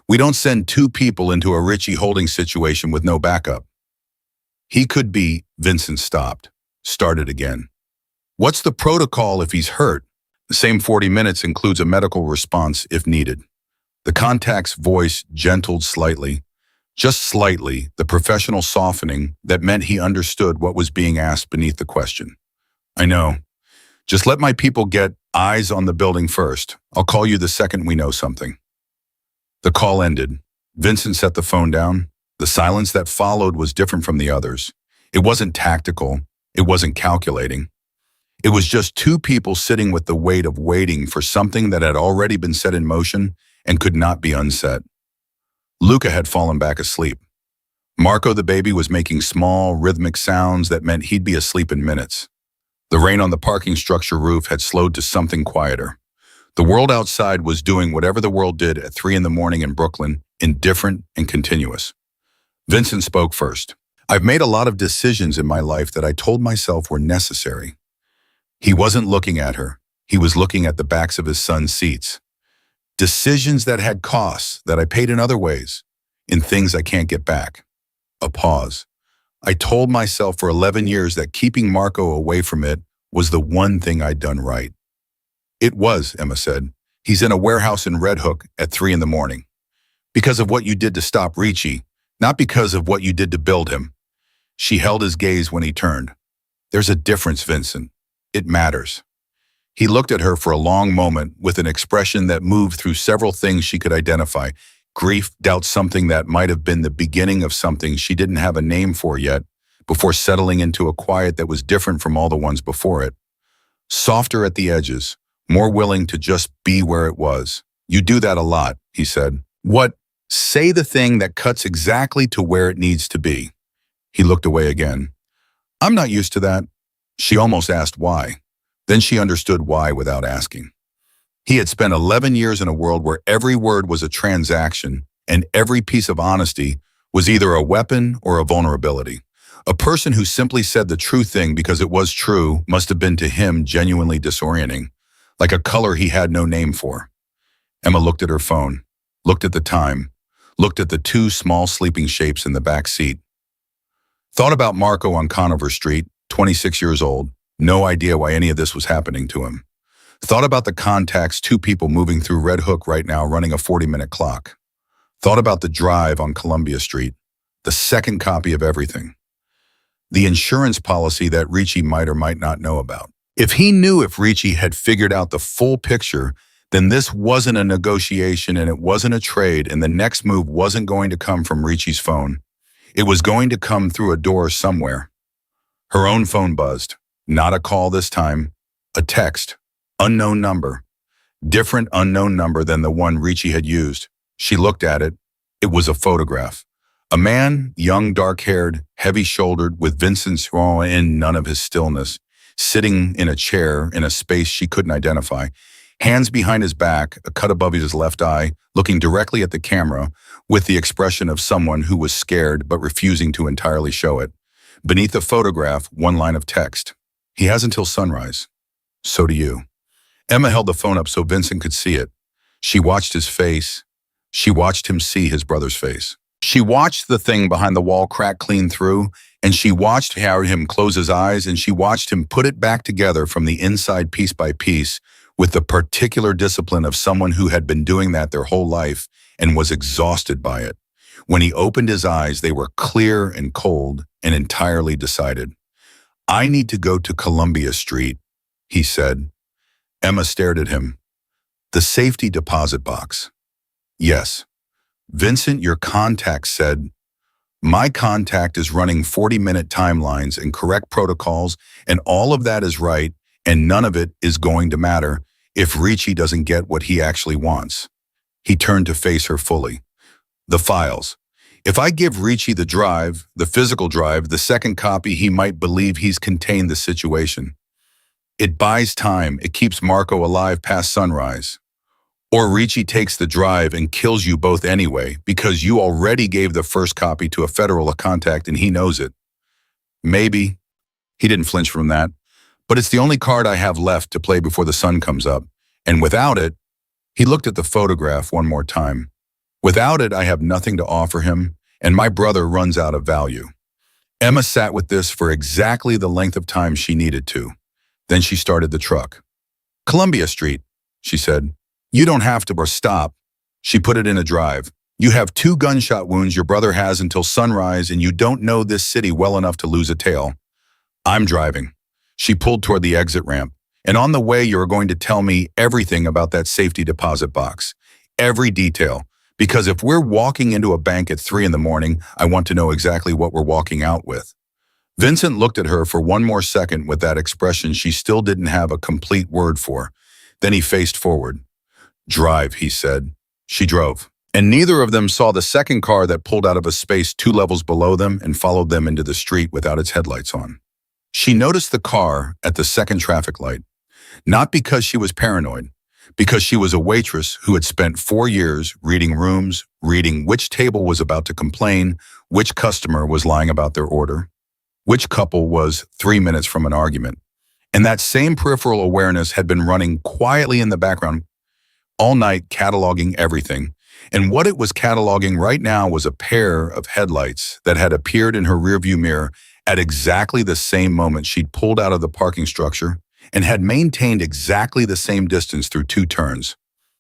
We don't send 2 people into a Richie holding situation with no backup. He could be, Vincent stopped, started again. What's the protocol if he's hurt? The same 40 minutes includes a medical response if needed. The contact's voice gentled slightly. Just slightly, the professional softening that meant he understood what was being asked beneath the question. I know. Just let my people get eyes on the building first. I'll call you the second we know something. The call ended. Vincent set the phone down. The silence that followed was different from the others. It wasn't tactical. It wasn't calculating. It was just 2 people sitting with the weight of waiting for something that had already been set in motion and could not be unset. Luca had fallen back asleep. Marco the baby was making small, rhythmic sounds that meant he'd be asleep in minutes. The rain on the parking structure roof had slowed to something quieter. The world outside was doing whatever the world did at 3 in the morning in Brooklyn, indifferent and continuous. Vincent spoke first. I've made a lot of decisions in my life that I told myself were necessary. He wasn't looking at her. He was looking at the backs of his son's seats. Decisions that had costs that I paid in other ways, in things I can't get back. A pause. I told myself for 11 years that keeping Marco away from it was the one thing I'd done right. It was, Emma said. He's in a warehouse in Red Hook at 3 in the morning. Because of what you did to stop Richie, not because of what you did to build him. She held his gaze when he turned. There's a difference, Vincent. It matters. He looked at her for a long moment with an expression that moved through several things she could identify. Grief, doubt, something that might have been the beginning of something she didn't have a name for yet, before settling into a quiet that was different from all the ones before it. Softer at the edges, more willing to just be where it was. You do that a lot, he said. What? Say the thing that cuts exactly to where it needs to be. He looked away again. I'm not used to that. She almost asked why. Then she understood why without asking. He had spent 11 years in a world where every word was a transaction and every piece of honesty was either a weapon or a vulnerability. A person who simply said the true thing because it was true must have been to him genuinely disorienting, like a color he had no name for. Emma looked at her phone, looked at the time, looked at the 2 small sleeping shapes in the back seat. Thought about Marco on Conover Street, 26 years old. No idea why any of this was happening to him. Thought about the contacts, 2 people moving through Red Hook right now running a 40-minute clock. Thought about the drive on Columbia Street, the second copy of everything. The insurance policy that Richie might or might not know about. If he knew if Richie had figured out the full picture, then this wasn't a negotiation and it wasn't a trade and the next move wasn't going to come from Richie's phone. It was going to come through a door somewhere. Her own phone buzzed. Not a call this time. A text. Unknown number. Different unknown number than the one Ricci had used. She looked at it. It was a photograph. A man, young, dark-haired, heavy-shouldered, with Vincent's in none of his stillness, sitting in a chair in a space she couldn't identify, hands behind his back, a cut above his left eye, looking directly at the camera with the expression of someone who was scared but refusing to entirely show it. Beneath the photograph, one line of text. He has until sunrise. So do you. Emma held the phone up so Vincent could see it. She watched his face. She watched him see his brother's face. She watched the thing behind the wall crack clean through, and she watched him close his eyes, and she watched him put it back together from the inside piece by piece with the particular discipline of someone who had been doing that their whole life and was exhausted by it. When he opened his eyes, they were clear and cold and entirely decided. I need to go to Columbia Street, he said. Emma stared at him. The safety deposit box. Yes. Vincent, your contact said, my contact is running 40-minute timelines and correct protocols, and all of that is right, and none of it is going to matter if Ricci doesn't get what he actually wants. He turned to face her fully. The files. If I give Ricci the drive, the physical drive, the second copy, he might believe he's contained the situation. It buys time. It keeps Marco alive past sunrise. Or Ricci takes the drive and kills you both anyway because you already gave the first copy to a federal contact and he knows it. Maybe. He didn't flinch from that. But it's the only card I have left to play before the sun comes up. And without it, he looked at the photograph one more time. Without it, I have nothing to offer him, and my brother runs out of value. Emma sat with this for exactly the length of time she needed to. Then she started the truck. Columbia Street, she said. You don't have to or stop. She put it in a drive. You have 2 gunshot wounds your brother has until sunrise, and you don't know this city well enough to lose a tail. I'm driving. She pulled toward the exit ramp. And on the way, you're going to tell me everything about that safety deposit box. Every detail. Because if we're walking into a bank at 3 in the morning, I want to know exactly what we're walking out with. Vincent looked at her for one more second with that expression she still didn't have a complete word for. Then he faced forward. Drive, he said. She drove. And neither of them saw the second car that pulled out of a space 2 levels below them and followed them into the street without its headlights on. She noticed the car at the second traffic light. Not because she was paranoid, because she was a waitress who had spent 4 years reading rooms, reading which table was about to complain, which customer was lying about their order, which couple was 3 minutes from an argument. And that same peripheral awareness had been running quietly in the background all night, cataloging everything. And what it was cataloging right now was a pair of headlights that had appeared in her rearview mirror at exactly the same moment she'd pulled out of the parking structure and had maintained exactly the same distance through 2 turns.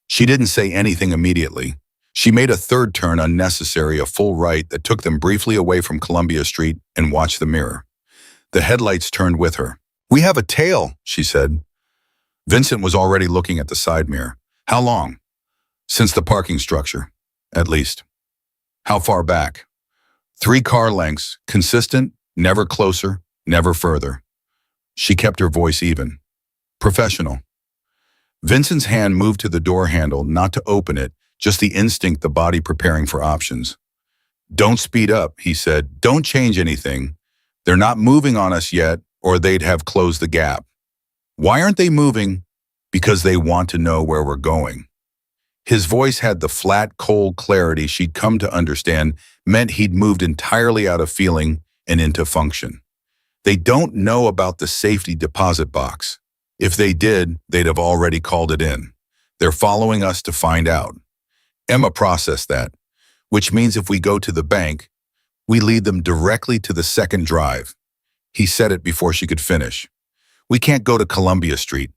She didn't say anything immediately. She made a third turn unnecessary, a full right that took them briefly away from Columbia Street, and watched the mirror. The headlights turned with her. We have a tail, she said. Vincent was already looking at the side mirror. How long? Since the parking structure, at least. How far back? 3 car lengths, consistent, never closer, never further. She kept her voice even. Professional. Vincent's hand moved to the door handle, not to open it, just the instinct, the body preparing for options. Don't speed up, he said. Don't change anything. They're not moving on us yet, or they'd have closed the gap. Why aren't they moving? Because they want to know where we're going. His voice had the flat, cold clarity she'd come to understand meant he'd moved entirely out of feeling and into function. They don't know about the safety deposit box. If they did, they'd have already called it in. They're following us to find out. Emma processed that, which means if we go to the bank, we lead them directly to the second drive. He said it before she could finish. We can't go to Columbia Street.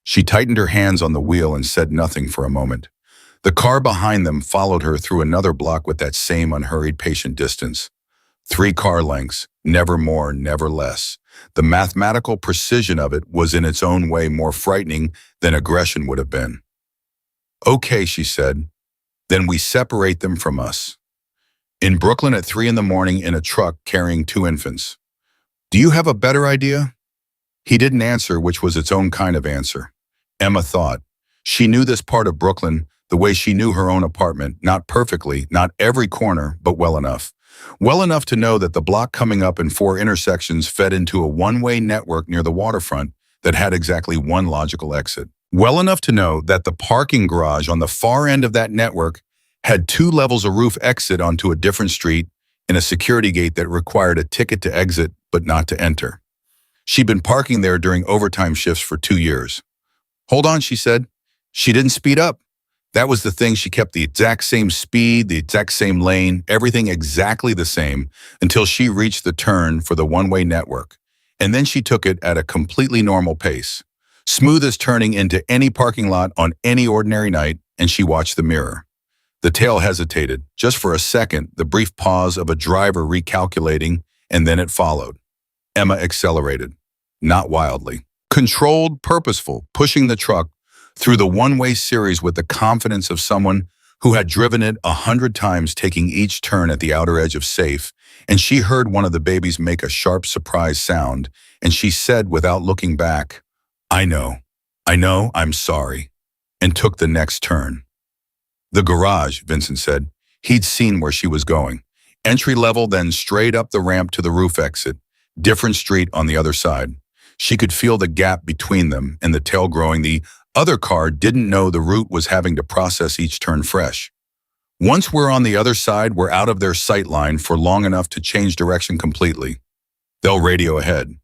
She tightened her hands on the wheel and said nothing for a moment. The car behind them followed her through another block with that same unhurried, patient distance. 3 car lengths, never more, never less. The mathematical precision of it was in its own way more frightening than aggression would have been. Okay, she said. Then we separate them from us. In Brooklyn at 3 in the morning in a truck carrying 2 infants. Do you have a better idea? He didn't answer, which was its own kind of answer. Emma thought. She knew this part of Brooklyn the way she knew her own apartment, not perfectly, not every corner, but well enough. Well enough to know that the block coming up in four intersections fed into a one-way network near the waterfront that had exactly one logical exit. Well enough to know that the parking garage on the far end of that network had two levels of roof exit onto a different street and a security gate that required a ticket to exit but not to enter. She'd been parking there during overtime shifts for 2 years. Hold on, she said. She didn't speed up. That was the thing. She kept the exact same speed, the exact same lane, everything exactly the same until she reached the turn for the one-way network. And then she took it at a completely normal pace. Smooth as turning into any parking lot on any ordinary night, and she watched the mirror. The tail hesitated, just for a second, the brief pause of a driver recalculating, and then it followed. Emma accelerated, not wildly. Controlled, purposeful, pushing the truck through the one-way series with the confidence of someone who had driven it 100 times, taking each turn at the outer edge of safe, and she heard one of the babies make a sharp surprise sound, and she said without looking back, I know, I'm sorry, and took the next turn. The garage, Vincent said. He'd seen where she was going. Entry level, then straight up the ramp to the roof exit. Different street on the other side. She could feel the gap between them and the tail growing. The other car didn't know the route was having to process each turn fresh. Once we're on the other side, we're out of their sight line for long enough to change direction completely. They'll radio ahead.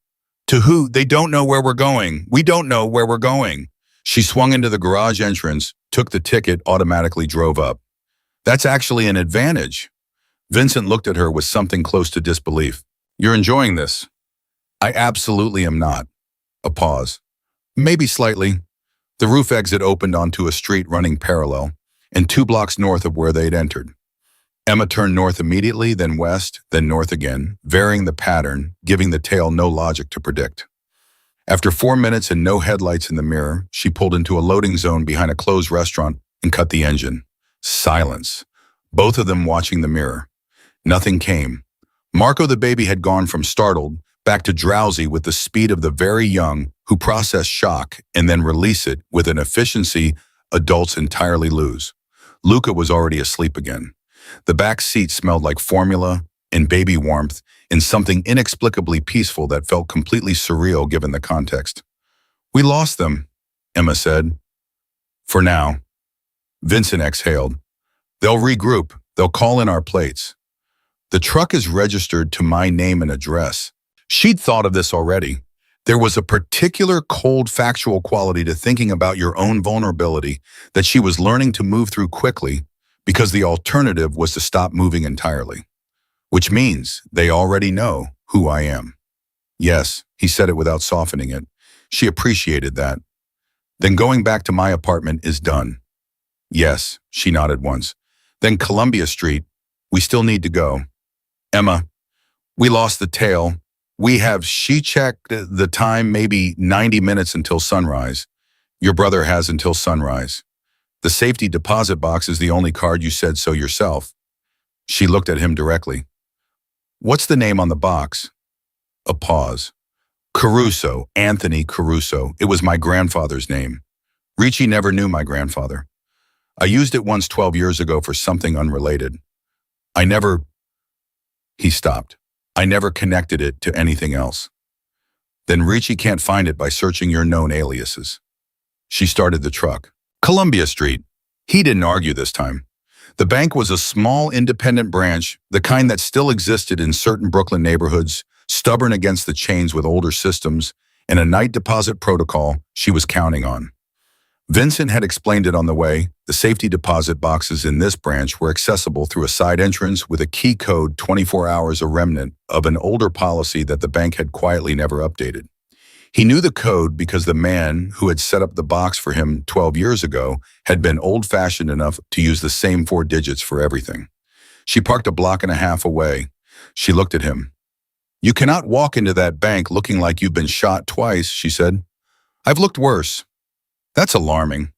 To who? They don't know where we're going. We don't know where we're going. She swung into the garage entrance, took the ticket, automatically drove up. That's actually an advantage. Vincent looked at her with something close to disbelief. You're enjoying this? I absolutely am not. A pause. Maybe slightly. The roof exit opened onto a street running parallel, and 2 blocks north of where they'd entered. Emma turned north immediately, then west, then north again, varying the pattern, giving the tail no logic to predict. After 4 minutes and no headlights in the mirror, she pulled into a loading zone behind a closed restaurant and cut the engine. Silence. Both of them watching the mirror. Nothing came. Marco the baby had gone from startled back to drowsy with the speed of the very young who process shock and then release it with an efficiency adults entirely lose. Luca was already asleep again. The back seat smelled like formula and baby warmth and something inexplicably peaceful that felt completely surreal given the context. We lost them, Emma said. For now. Vincent exhaled. They'll regroup. They'll call in our plates. The truck is registered to my name and address. She'd thought of this already. There was a particular cold factual quality to thinking about your own vulnerability that she was learning to move through quickly because the alternative was to stop moving entirely. Which means they already know who I am. Yes, he said it without softening it. She appreciated that. Then going back to my apartment is done. Yes, she nodded once. Then Columbia Street. We still need to go. Emma, we lost the tail. She checked the time, maybe 90 minutes until sunrise. Your brother has until sunrise. The safety deposit box is the only card. You said so yourself. She looked at him directly. What's the name on the box? A pause. Caruso, Anthony Caruso. It was my grandfather's name. Ricci never knew my grandfather. I used it once 12 years ago for something unrelated. He stopped. I never connected it to anything else. Then Ricci can't find it by searching your known aliases. She started the truck. Columbia Street. He didn't argue this time. The bank was a small independent branch, the kind that still existed in certain Brooklyn neighborhoods, stubborn against the chains with older systems, and a night deposit protocol she was counting on. Vincent had explained it on the way. The safety deposit boxes in this branch were accessible through a side entrance with a key code 24 hours, a remnant of an older policy that the bank had quietly never updated. He knew the code because the man who had set up the box for him 12 years ago had been old-fashioned enough to use the same 4 digits for everything. She parked a block and a half away. She looked at him. You cannot walk into that bank looking like you've been shot twice, she said. I've looked worse. That's alarming.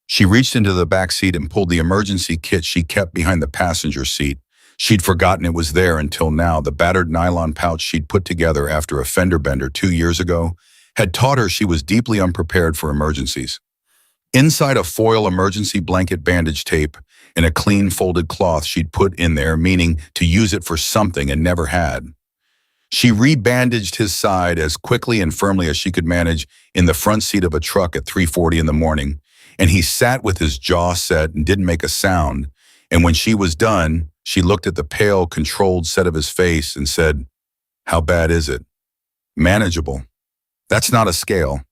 She reached into the back seat and pulled the emergency kit she kept behind the passenger seat. She'd forgotten it was there until now. The battered nylon pouch she'd put together after a fender bender 2 years ago had taught her she was deeply unprepared for emergencies. Inside a foil emergency blanket bandage tape and a clean folded cloth she'd put in there, meaning to use it for something and never had. She rebandaged his side as quickly and firmly as she could manage in the front seat of a truck at 3:40 in the morning, and he sat with his jaw set and didn't make a sound. And when she was done, she looked at the pale, controlled set of his face and said, "How bad is it?" "Manageable." "That's not a scale."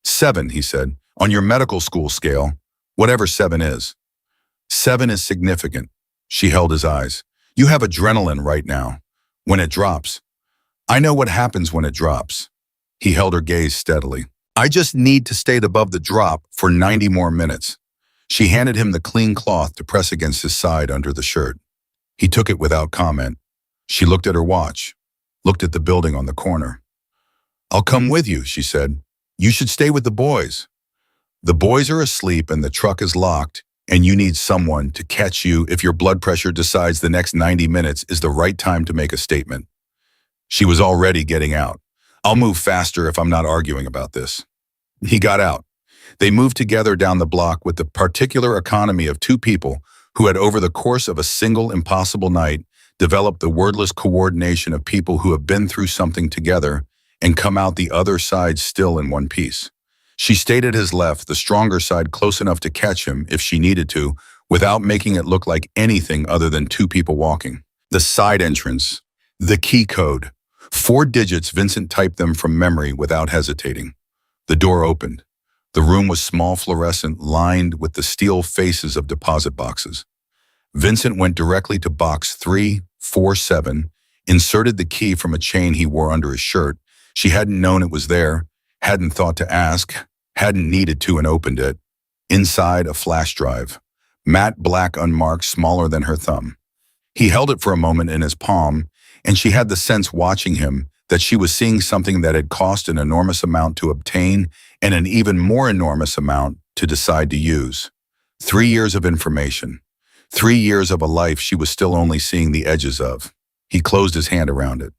"7," he said, "on your medical school scale, whatever 7 is." "7 is significant." She held his eyes. "You have adrenaline right now. When it drops." "I know what happens when it drops." He held her gaze steadily. "I just need to stay above the drop for 90 more minutes." She handed him the clean cloth to press against his side under the shirt. He took it without comment. She looked at her watch, looked at the building on the corner. "I'll come with you," she said. "You should stay with the boys. The boys are asleep and the truck is locked, and you need someone to catch you if your blood pressure decides the next 90 minutes is the right time to make a statement." She was already getting out. "I'll move faster if I'm not arguing about this." He got out. They moved together down the block with the particular economy of two people who had, over the course of a single impossible night, developed the wordless coordination of people who have been through something together and come out the other side still in one piece. She stayed at his left, the stronger side close enough to catch him if she needed to, without making it look like anything other than two people walking. The side entrance. The key code. 4 digits. Vincent typed them from memory without hesitating. The door opened. The room was small, fluorescent, lined with the steel faces of deposit boxes. Vincent went directly to box 347, inserted the key from a chain he wore under his shirt. She hadn't known it was there, hadn't thought to ask, hadn't needed to, and opened it. Inside, a flash drive. Matte black, unmarked, smaller than her thumb. He held it for a moment in his palm, and she had the sense watching him that she was seeing something that had cost an enormous amount to obtain and an even more enormous amount to decide to use. 3 years of information. 3 years of a life she was still only seeing the edges of. He closed his hand around it.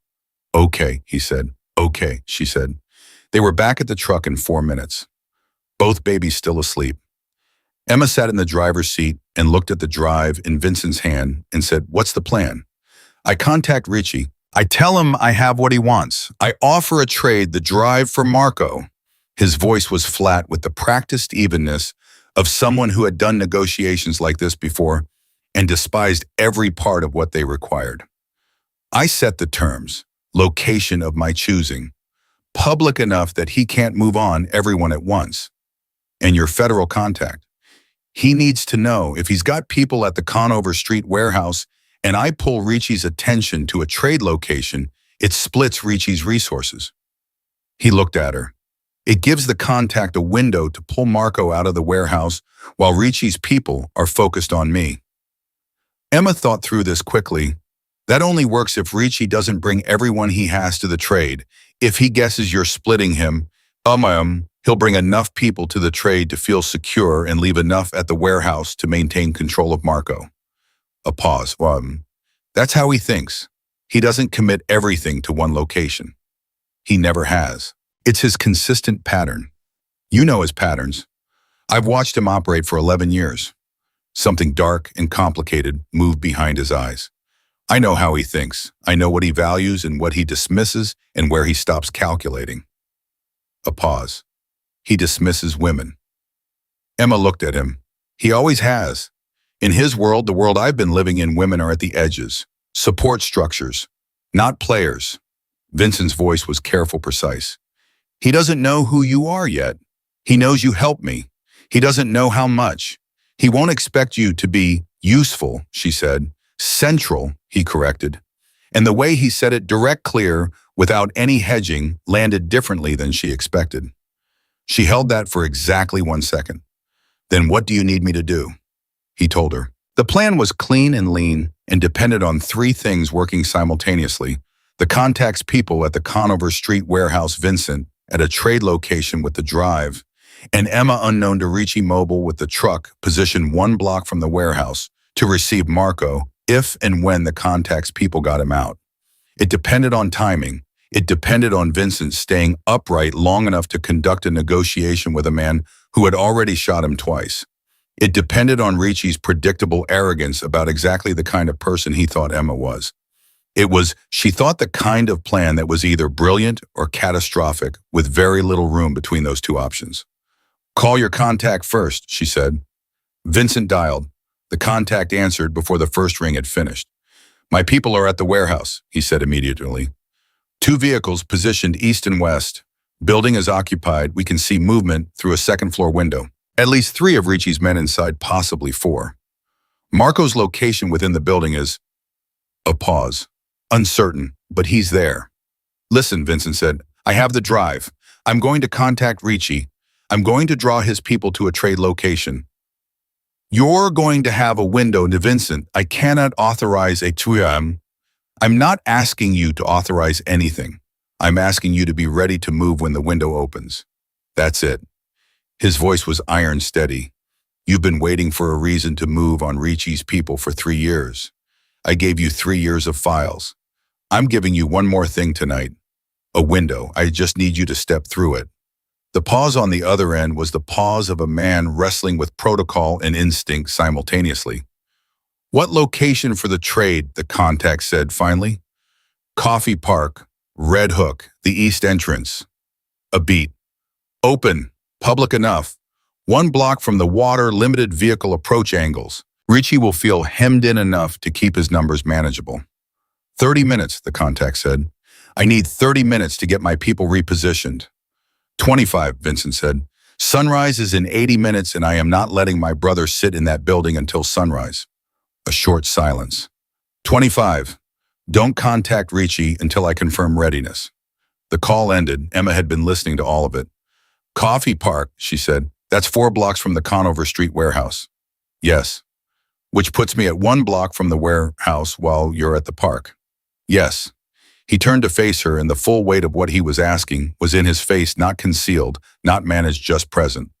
"Okay," he said. "Okay," she said. They were back at the truck in 4 minutes. Both babies still asleep. Emma sat in the driver's seat and looked at the drive in Vincent's hand and said, "What's the plan?" "I contact Richie. I tell him I have what he wants. I offer a trade, the drive for Marco." His voice was flat with the practiced evenness of someone who had done negotiations like this before and despised every part of what they required. "I set the terms, location of my choosing, public enough that he can't move on everyone at once. And your federal contact. He needs to know if he's got people at the Conover Street warehouse and I pull Ricci's attention to a trade location, it splits Ricci's resources." He looked at her. "It gives the contact a window to pull Marco out of the warehouse while Ricci's people are focused on me." Emma thought through this quickly. "That only works if Ricci doesn't bring everyone he has to the trade. If he guesses you're splitting him, he'll bring enough people to the trade to feel secure and leave enough at the warehouse to maintain control of Marco." A pause. That's how he thinks. He doesn't commit everything to one location. He never has. It's his consistent pattern. You know his patterns. I've watched him operate for 11 years. Something dark and complicated moved behind his eyes. I know how he thinks. I know what he values and what he dismisses and where he stops calculating. A pause. He dismisses women. Emma looked at him. He always has. In his world, the world I've been living in, women are at the edges. Support structures, not players. Vincent's voice was careful, precise. He doesn't know who you are yet. He knows you helped me. He doesn't know how much. He won't expect you to be useful, she said. Central, he corrected. And the way he said it, direct, clear, without any hedging, landed differently than she expected. She held that for exactly 1 second. "Then what do you need me to do?" He told her. The plan was clean and lean and depended on 3 things working simultaneously. The contact's people at the Conover Street warehouse, Vincent at a trade location with the drive, and Emma, unknown to Ricci, mobile with the truck, positioned 1 block from the warehouse to receive Marco if and when the contact's people got him out. It depended on timing. It depended on Vincent staying upright long enough to conduct a negotiation with a man who had already shot him twice. It depended on Ricci's predictable arrogance about exactly the kind of person he thought Emma was. She thought the kind of plan that was either brilliant or catastrophic, with very little room between those two options. Call your contact first, she said. Vincent dialed. The contact answered before the first ring had finished. My people are at the warehouse, he said immediately. Two vehicles positioned east and west. Building is occupied. We can see movement through a second-floor window. At least 3 of Ricci's men inside, possibly 4. Marco's location within the building is... A pause. Uncertain, but he's there. Listen, Vincent said. I have the drive. I'm going to contact Ricci. I'm going to draw his people to a trade location. You're going to have a window to Vincent. I cannot authorize a tuam. I'm not asking you to authorize anything. I'm asking you to be ready to move when the window opens. That's it. His voice was iron steady. You've been waiting for a reason to move on Ricci's people for 3 years. I gave you 3 years of files. I'm giving you one more thing tonight. A window. I just need you to step through it. The pause on the other end was the pause of a man wrestling with protocol and instinct simultaneously. What location for the trade, the contact said finally. Coffee Park, Red Hook, the east entrance. A beat. Open, public enough. 1 block from the water, limited vehicle approach angles. Ricci will feel hemmed in enough to keep his numbers manageable. 30 minutes, the contact said. I need 30 minutes to get my people repositioned. 25, Vincent said. Sunrise is in 80 minutes and I am not letting my brother sit in that building until sunrise. A short silence. 25. Don't contact Ricci until I confirm readiness. The call ended. Emma had been listening to all of it. Coffee Park, she said. That's 4 blocks from the Conover Street warehouse. Yes. Which puts me at 1 block from the warehouse while you're at the park. Yes. He turned to face her, and the full weight of what he was asking was in his face, not concealed, not managed, just present.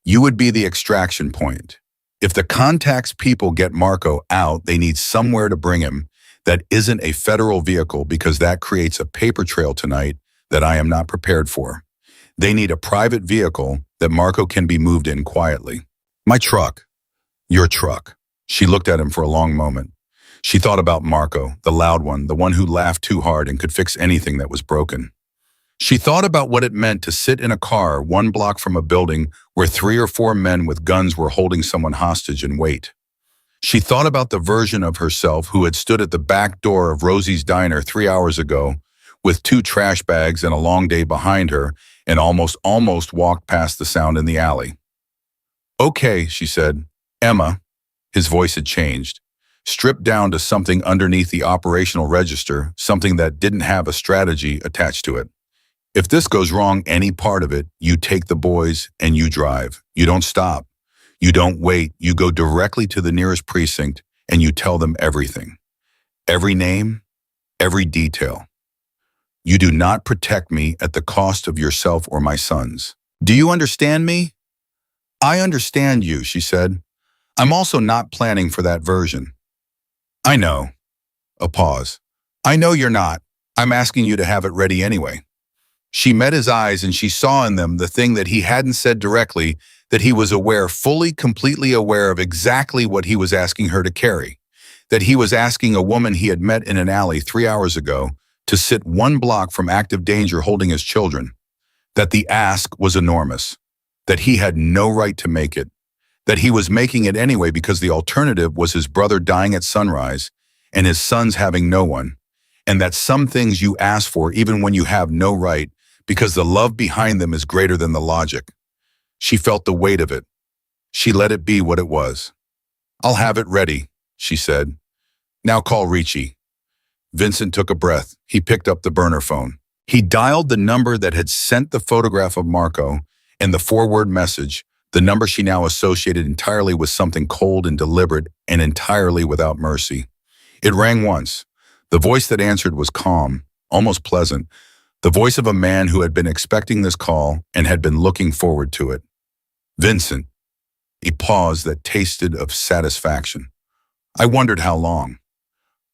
You would be the extraction point. If the contact's people get Marco out, they need somewhere to bring him that isn't a federal vehicle, because that creates a paper trail tonight that I am not prepared for. They need a private vehicle that Marco can be moved in quietly. My truck. Your truck. She looked at him for a long moment. She thought about Marco, the loud one, the one who laughed too hard and could fix anything that was broken. She thought about what it meant to sit in a car 1 block from a building where 3 or 4 men with guns were holding someone hostage and wait. She thought about the version of herself who had stood at the back door of Rosie's Diner 3 hours ago with 2 trash bags and a long day behind her and almost walked past the sound in the alley. Okay, she said. Emma, his voice had changed, stripped down to something underneath the operational register, something that didn't have a strategy attached to it. If this goes wrong, any part of it, you take the boys and you drive. You don't stop. You don't wait. You go directly to the nearest precinct and you tell them everything. Every name, every detail. You do not protect me at the cost of yourself or my sons. Do you understand me? I understand you, she said. I'm also not planning for that version. I know. A pause. I know you're not. I'm asking you to have it ready anyway. She met his eyes and she saw in them the thing that he hadn't said directly, that he was aware, fully, completely aware of exactly what he was asking her to carry, that he was asking a woman he had met in an alley 3 hours ago to sit 1 block from active danger holding his children, that the ask was enormous, that he had no right to make it, that he was making it anyway because the alternative was his brother dying at sunrise and his sons having no one, and that some things you ask for even when you have no right because the love behind them is greater than the logic. She felt the weight of it. She let it be what it was. I'll have it ready, she said. Now call Ricci. Vincent took a breath. He picked up the burner phone. He dialed the number that had sent the photograph of Marco and the 4-word message, the number she now associated entirely with something cold and deliberate and entirely without mercy. It rang once. The voice that answered was calm, almost pleasant, the voice of a man who had been expecting this call and had been looking forward to it. Vincent. A pause that tasted of satisfaction. I wondered how long.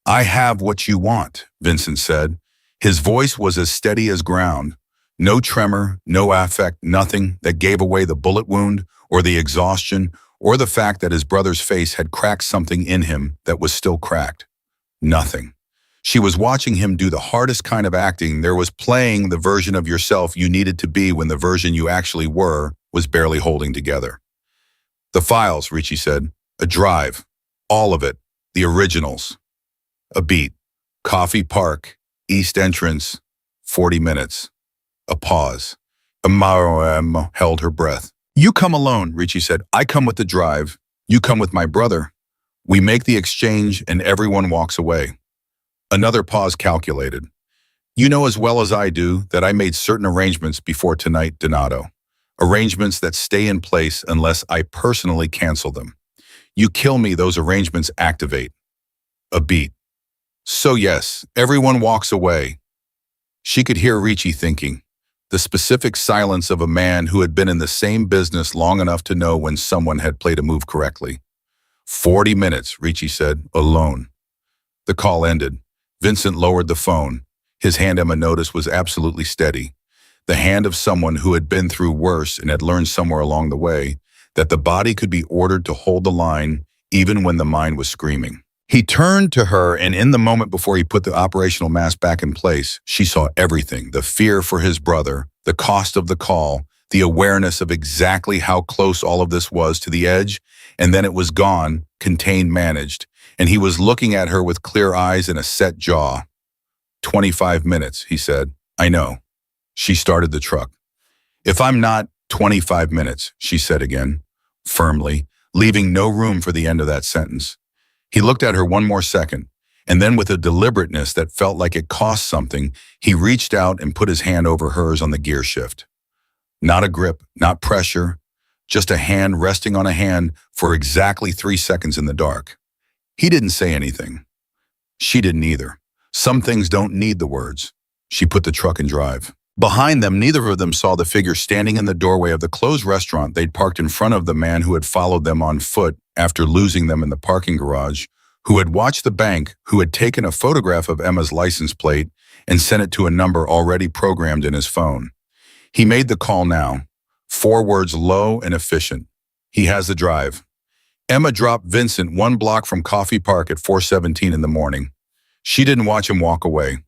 I have what you want, Vincent said. His voice was as steady as ground. No tremor, no affect, nothing that gave away the bullet wound or the exhaustion or the fact that his brother's face had cracked something in him that was still cracked. Nothing. She was watching him do the hardest kind of acting there was, playing the version of yourself you needed to be when the version you actually were was barely holding together. The files, Ricci said. A drive. All of it. The originals. A beat. Coffee Park. East entrance. 40 minutes. A pause. Amaro held her breath. You come alone, Ricci said. I come with the drive. You come with my brother. We make the exchange and everyone walks away. Another pause, calculated. You know as well as I do that I made certain arrangements before tonight, Donato. Arrangements that stay in place unless I personally cancel them. You kill me, those arrangements activate. A beat. So yes, everyone walks away. She could hear Ricci thinking. The specific silence of a man who had been in the same business long enough to know when someone had played a move correctly. 40 minutes, Ricci said, alone. The call ended. Vincent lowered the phone. His hand, Emma noticed, was absolutely steady. The hand of someone who had been through worse and had learned somewhere along the way that the body could be ordered to hold the line even when the mind was screaming. He turned to her, and in the moment before he put the operational mask back in place, she saw everything: the fear for his brother, the cost of the call, the awareness of exactly how close all of this was to the edge, and then it was gone, contained, managed, and he was looking at her with clear eyes and a set jaw. 25 minutes, he said. I know. She started the truck. If I'm not 25 minutes, she said again, firmly, leaving no room for the end of that sentence. He looked at her one more second, and then with a deliberateness that felt like it cost something, he reached out and put his hand over hers on the gear shift. Not a grip, not pressure, just a hand resting on a hand for exactly 3 seconds in the dark. He didn't say anything. She didn't either. Some things don't need the words. She put the truck in drive. Behind them, neither of them saw the figure standing in the doorway of the closed restaurant they'd parked in front of the man who had followed them on foot after losing them in the parking garage, who had watched the bank, who had taken a photograph of Emma's license plate and sent it to a number already programmed in his phone. He made the call now. 4 words, low and efficient. He has the drive. Emma dropped Vincent 1 block from Coffee Park at 4:17 in the morning. She didn't watch him walk away.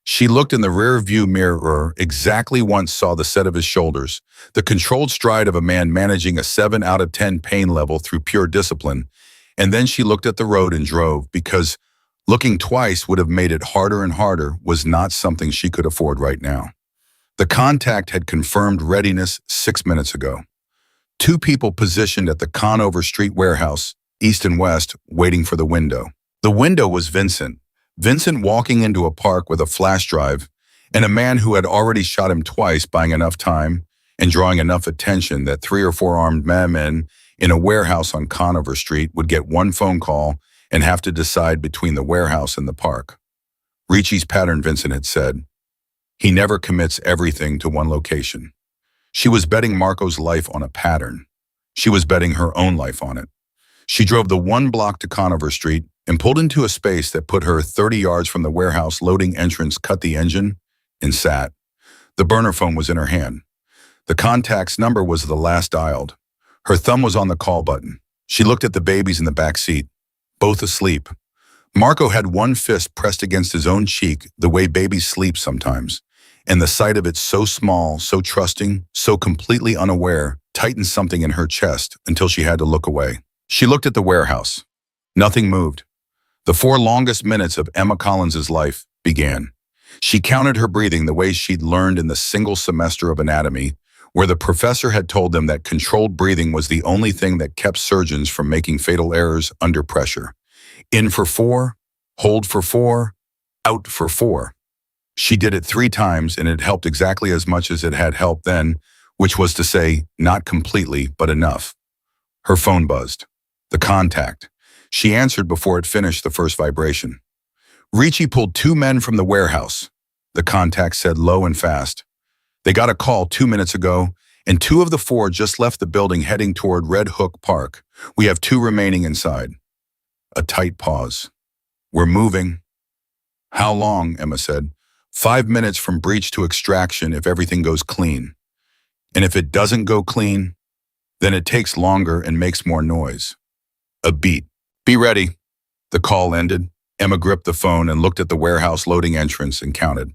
She looked in the rear view mirror exactly once, saw the set of his shoulders, the controlled stride of a man managing a 7 out of 10 pain level through pure discipline, and then she looked at the road and drove, because looking twice would have made it harder and harder was not something she could afford right now. The contact had confirmed readiness 6 minutes ago. 2 people positioned at the Conover Street warehouse, east and west, waiting for the window. The window was Vincent. Vincent walking into a park with a flash drive, and a man who had already shot him twice, buying enough time and drawing enough attention that 3 or 4 armed men in a warehouse on Conover Street would get 1 phone call and have to decide between the warehouse and the park. Ricci's pattern, Vincent had said. He never commits everything to one location. She was betting Marco's life on a pattern. She was betting her own life on it. She drove the 1 block to Conover Street and pulled into a space that put her 30 yards from the warehouse loading entrance, cut the engine, and sat. The burner phone was in her hand. The contact's number was the last dialed. Her thumb was on the call button. She looked at the babies in the back seat, both asleep. Marco had 1 fist pressed against his own cheek, the way babies sleep sometimes, and the sight of it, so small, so trusting, so completely unaware, tightened something in her chest until she had to look away. She looked at the warehouse. Nothing moved. The 4 longest minutes of Emma Collins's life began. She counted her breathing the way she'd learned in the single semester of anatomy, where the professor had told them that controlled breathing was the only thing that kept surgeons from making fatal errors under pressure. In for 4, hold for 4, out for 4. She did it 3 times, and it helped exactly as much as it had helped then, which was to say, not completely, but enough. Her phone buzzed. The contact. She answered before it finished the first vibration. Ricci pulled 2 men from the warehouse. The contact said low and fast. They got a call 2 minutes ago, and 2 of the 4 just left the building heading toward Red Hook Park. We have 2 remaining inside. A tight pause. We're moving. How long? Emma said. 5 minutes from breach to extraction if everything goes clean. And if it doesn't go clean, then it takes longer and makes more noise. A beat. Be ready. The call ended. Emma gripped the phone and looked at the warehouse loading entrance and counted.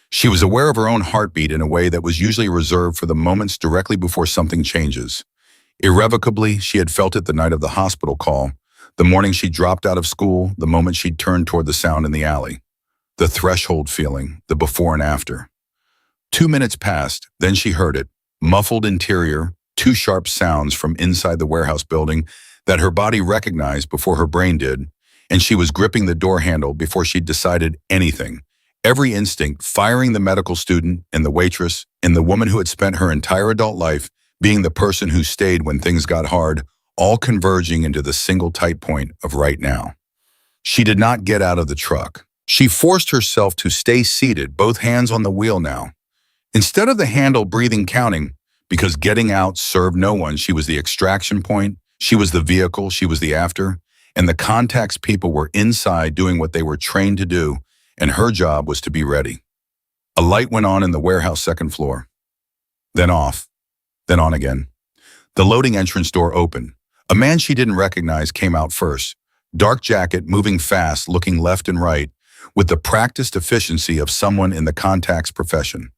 She was aware of her own heartbeat in a way that was usually reserved for the moments directly before something changes. Irrevocably, she had felt it the night of the hospital call, the morning she dropped out of school, the moment she turned toward the sound in the alley. The threshold feeling, the before and after. 2 minutes passed, then she heard it. Muffled interior, two sharp sounds from inside the warehouse building that her body recognized before her brain did, and she was gripping the door handle before she'd decided anything. Every instinct firing the medical student and the waitress and the woman who had spent her entire adult life being the person who stayed when things got hard, all converging into the single tight point of right now. She did not get out of the truck. She forced herself to stay seated, both hands on the wheel now. Instead of the handle breathing counting, because getting out served no one, she was the extraction point, she was the vehicle, she was the after, and the contacts people were inside doing what they were trained to do, and her job was to be ready. A light went on in the warehouse second floor. Then off. Then on again. The loading entrance door opened. A man she didn't recognize came out first. Dark jacket, moving fast, looking left and right, with the practiced efficiency of someone in the contacts profession.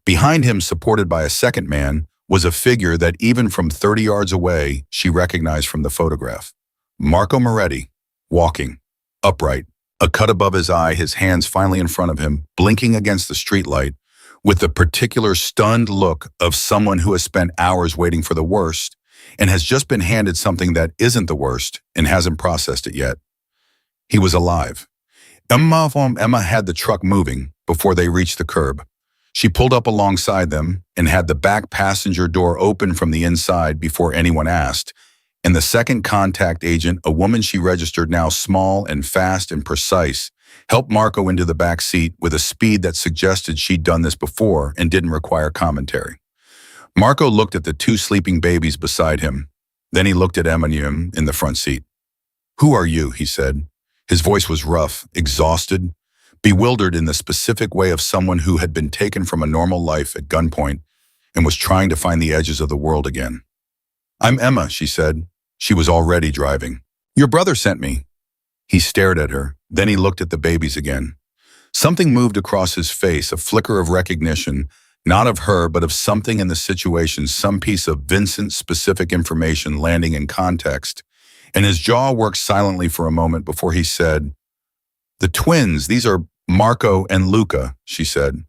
Behind him, supported by a second man, was a figure that even from 30 yards away, she recognized from the photograph. Marco Moretti, walking, upright, a cut above his eye, his hands finally in front of him, blinking against the streetlight, with the particular stunned look of someone who has spent hours waiting for the worst and has just been handed something that isn't the worst and hasn't processed it yet. He was alive. Emma had the truck moving before they reached the curb. She pulled up alongside them and had the back passenger door open from the inside before anyone asked, and the second contact agent, a woman she registered now small and fast and precise, helped Marco into the back seat with a speed that suggested she'd done this before and didn't require commentary. Marco looked at the two sleeping babies beside him. Then he looked at Emma in the front seat. "Who are you?" he said. His voice was rough, exhausted, bewildered in the specific way of someone who had been taken from a normal life at gunpoint and was trying to find the edges of the world again. "I'm Emma," she said. She was already driving. "Your brother sent me." He stared at her. Then he looked at the babies again. Something moved across his face, a flicker of recognition, not of her, but of something in the situation, some piece of Vincent-specific information landing in context, and his jaw worked silently for a moment before he said, "The twins, these are Marco and Luca," she said.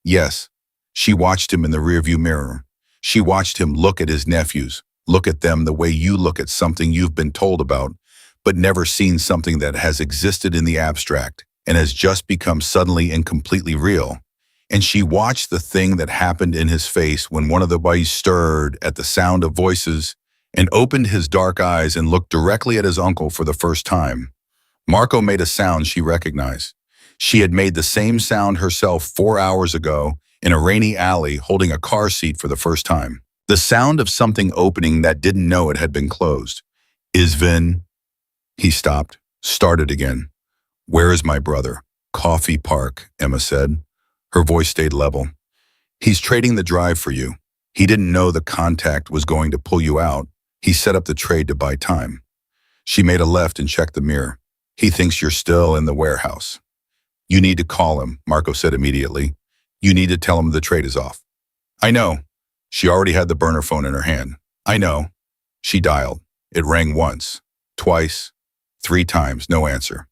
Yes. She watched him in the rearview mirror. She watched him look at his nephews, look at them the way you look at something you've been told about, but never seen something that has existed in the abstract and has just become suddenly and completely real. And she watched the thing that happened in his face when one of the boys stirred at the sound of voices and opened his dark eyes and looked directly at his uncle for the first time. Marco made a sound she recognized. She had made the same sound herself 4 hours ago in a rainy alley holding a car seat for the first time. The sound of something opening that didn't know it had been closed. "Is Vin?" He stopped, started again. "Where is my brother?" "Coffee Park," Emma said. Her voice stayed level. "He's trading the drive for you. He didn't know the contact was going to pull you out. He set up the trade to buy time." She made a left and checked the mirror. "He thinks you're still in the warehouse." "You need to call him," Marco said immediately. "You need to tell him the trade is off." "I know." She already had the burner phone in her hand. "I know." She dialed. It rang once, twice, 3 times, no answer.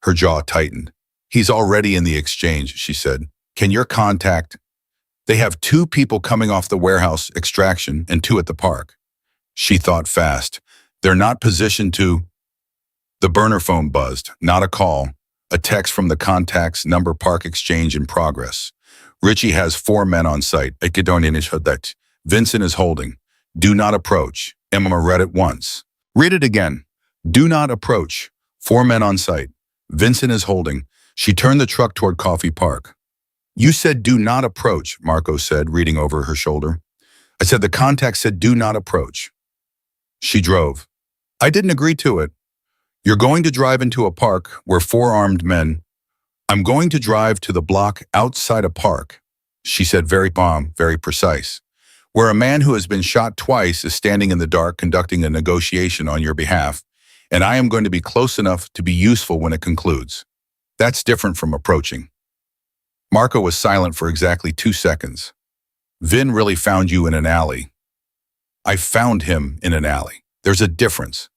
Her jaw tightened. "He's already in the exchange," she said. "Can your contact—" "They have 2 people coming off the warehouse extraction and 2 at the park." She thought fast. "They're not positioned to—" The burner phone buzzed. Not a call. A text from the contact's number park exchange in progress. "Richie has 4 men on site. Vincent is holding. Do not approach." Emma read it once. "Read it again. Do not approach. 4 men on site. Vincent is holding." She turned the truck toward Coffee Park. "You said do not approach," Marco said, reading over her shoulder. "I said the contact said do not approach." She drove. "I didn't agree to it. You're going to drive into a park where 4 armed men—" I'm going to drive to the block outside a park, she said, very calm, very precise, where a man who has been shot twice is standing in the dark conducting a negotiation on your behalf, and I am going to be close enough to be useful when it concludes. That's different from approaching. Marco was silent for exactly 2 seconds. Vin really found you in an alley. I found him in an alley. There's a difference.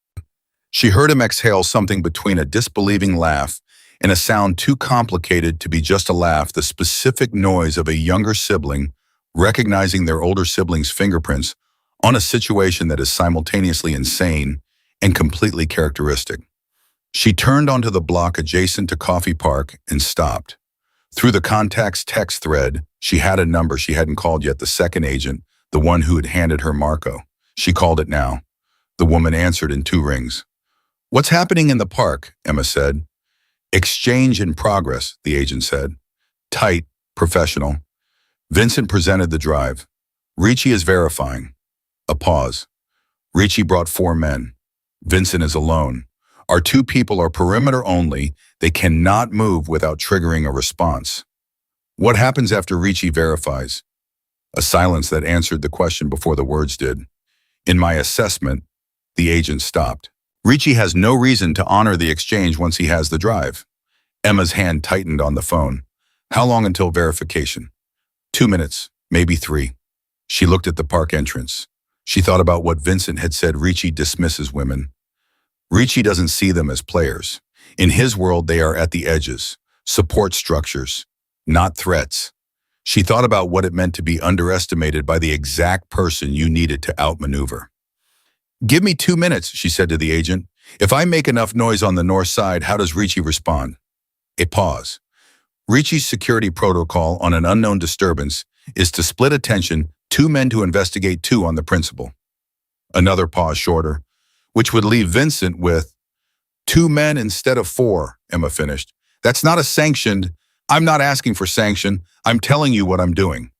She heard him exhale something between a disbelieving laugh and a sound too complicated to be just a laugh, the specific noise of a younger sibling recognizing their older sibling's fingerprints on a situation that is simultaneously insane and completely characteristic. She turned onto the block adjacent to Coffee Park and stopped. Through the contacts text thread, she had a number she hadn't called yet, the second agent, the one who had handed her Marco. She called it now. The woman answered in 2 rings. "What's happening in the park?" Emma said. "Exchange in progress," the agent said. Tight, professional. Vincent presented the drive. "Ricci is verifying." A pause. "Ricci brought 4 men. Vincent is alone. Our 2 people are perimeter only. They cannot move without triggering a response." "What happens after Ricci verifies?" A silence that answered the question before the words did. "In my assessment," the agent stopped. "Ricci has no reason to honor the exchange once he has the drive." Emma's hand tightened on the phone. "How long until verification?" 2 minutes, maybe 3. She looked at the park entrance. She thought about what Vincent had said. Ricci dismisses women. Ricci doesn't see them as players. In his world, they are at the edges, support structures, not threats. She thought about what it meant to be underestimated by the exact person you needed to outmaneuver. "Give me 2 minutes, she said to the agent. "If I make enough noise on the north side, how does Ricci respond?" A pause. Ricci's security protocol on an unknown disturbance is to split attention, 2 men to investigate, 2 on the principal. Another pause, shorter, which would leave Vincent with 2 men instead of 4, Emma finished. "That's not a sanctioned. I'm not asking for sanction. I'm telling you what I'm doing."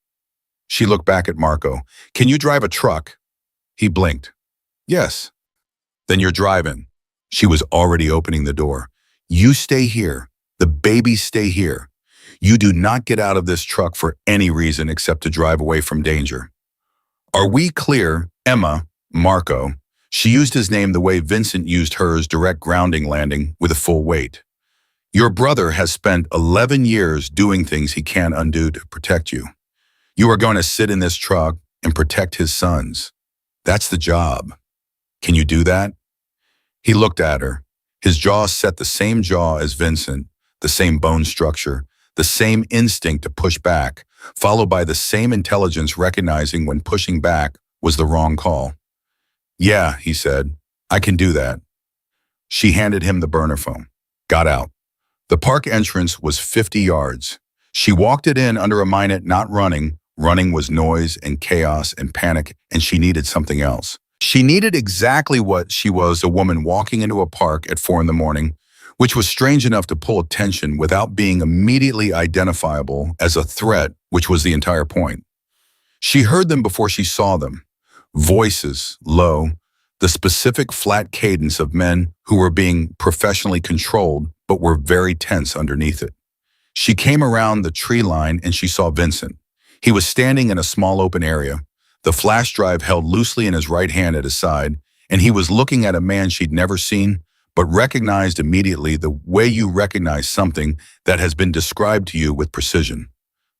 She looked back at Marco. "Can you drive a truck?" He blinked. "Yes." "Then you're driving." She was already opening the door. "You stay here. The babies stay here. You do not get out of this truck for any reason except to drive away from danger." "Are we clear?" Emma, Marco. She used his name the way Vincent used hers, direct grounding landing with a full weight. "Your brother has spent 11 years doing things he can't undo to protect you. You are going to sit in this truck and protect his sons. That's the job. Can you do that?" He looked at her. His jaw set the same jaw as Vincent, the same bone structure, the same instinct to push back, followed by the same intelligence recognizing when pushing back was the wrong call. "Yeah," he said, "I can do that." She handed him the burner phone. Got out. The park entrance was 50 yards. She walked it in under a minute, not running. Running was noise and chaos and panic, and she needed something else. She needed exactly what she was, a woman walking into a park at 4 in the morning, which was strange enough to pull attention without being immediately identifiable as a threat, which was the entire point. She heard them before she saw them. Voices, low, the specific flat cadence of men who were being professionally controlled but were very tense underneath it. She came around the tree line and she saw Vincent. He was standing in a small open area, the flash drive held loosely in his right hand at his side, and he was looking at a man she'd never seen, but recognized immediately the way you recognize something that has been described to you with precision.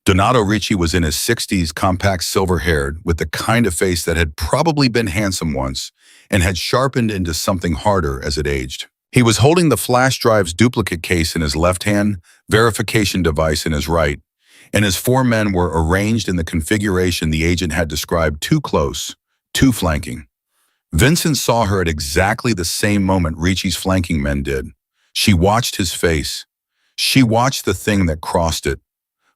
Donato Ricci was in his 60s, compact, silver-haired, with the kind of face that had probably been handsome once and had sharpened into something harder as it aged. He was holding the flash drive's duplicate case in his left hand, verification device in his right, and his 4 men were arranged in the configuration the agent had described, too close, too flanking. Vincent saw her at exactly the same moment Ricci's flanking men did. She watched his face. She watched the thing that crossed it.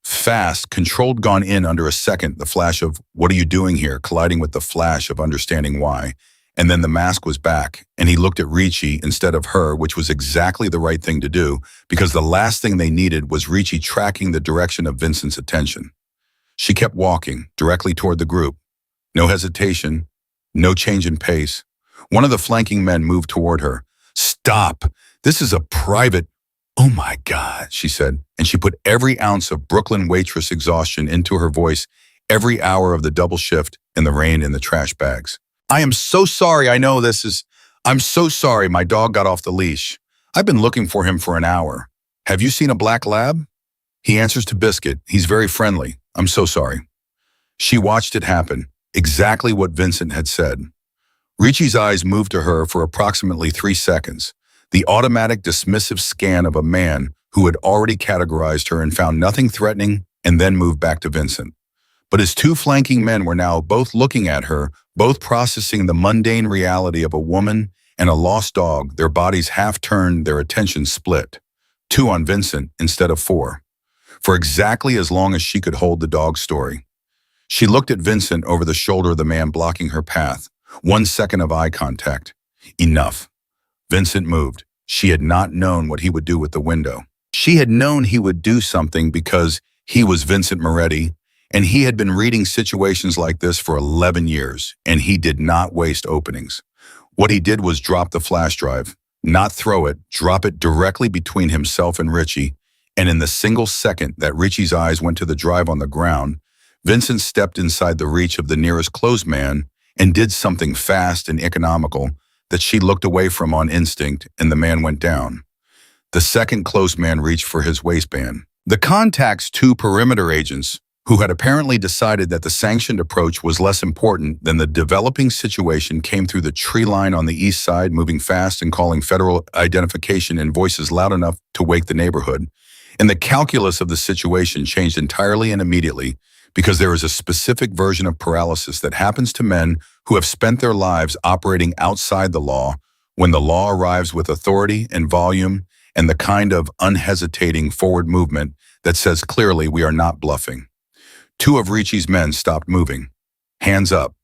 Fast, controlled, gone in under a second, the flash of, "What are you doing here?" colliding with the flash of understanding why. And then the mask was back, and he looked at Ricci instead of her, which was exactly the right thing to do, because the last thing they needed was Ricci tracking the direction of Vincent's attention. She kept walking, directly toward the group. No hesitation, no change in pace. One of the flanking men moved toward her. "Stop! This is a private..." Oh my God, she said, and she put every ounce of Brooklyn waitress exhaustion into her voice, every hour of the double shift in the rain in the trash bags. I am so sorry, I'm so sorry my dog got off the leash. I've been looking for him for an hour. Have you seen a black lab? He answers to Biscuit. He's very friendly. I'm so sorry. She watched it happen, exactly what Vincent had said. Richie's eyes moved to her for approximately 3 seconds, the automatic dismissive scan of a man who had already categorized her and found nothing threatening, and then moved back to Vincent. But his two flanking men were now both looking at her, both processing the mundane reality of a woman and a lost dog, their bodies half turned, their attention split. 2 on Vincent instead of 4. For exactly as long as she could hold the dog's story. She looked at Vincent over the shoulder of the man blocking her path. 1 second of eye contact. Enough. Vincent moved. She had not known what he would do with the window. She had known he would do something because he was Vincent Moretti, and he had been reading situations like this for 11 years, and he did not waste openings. What he did was drop the flash drive, not throw it, drop it directly between himself and Richie, and in the single second that Richie's eyes went to the drive on the ground, Vincent stepped inside the reach of the nearest clothes man and did something fast and economical that she looked away from on instinct, and the man went down. The second close man reached for his waistband. The contact's 2 perimeter agents, who had apparently decided that the sanctioned approach was less important than the developing situation, came through the tree line on the east side, moving fast and calling federal identification in voices loud enough to wake the neighborhood. And the calculus of the situation changed entirely and immediately, because there is a specific version of paralysis that happens to men who have spent their lives operating outside the law when the law arrives with authority and volume and the kind of unhesitating forward movement that says clearly we are not bluffing. 2 of Richie's men stopped moving. Hands up.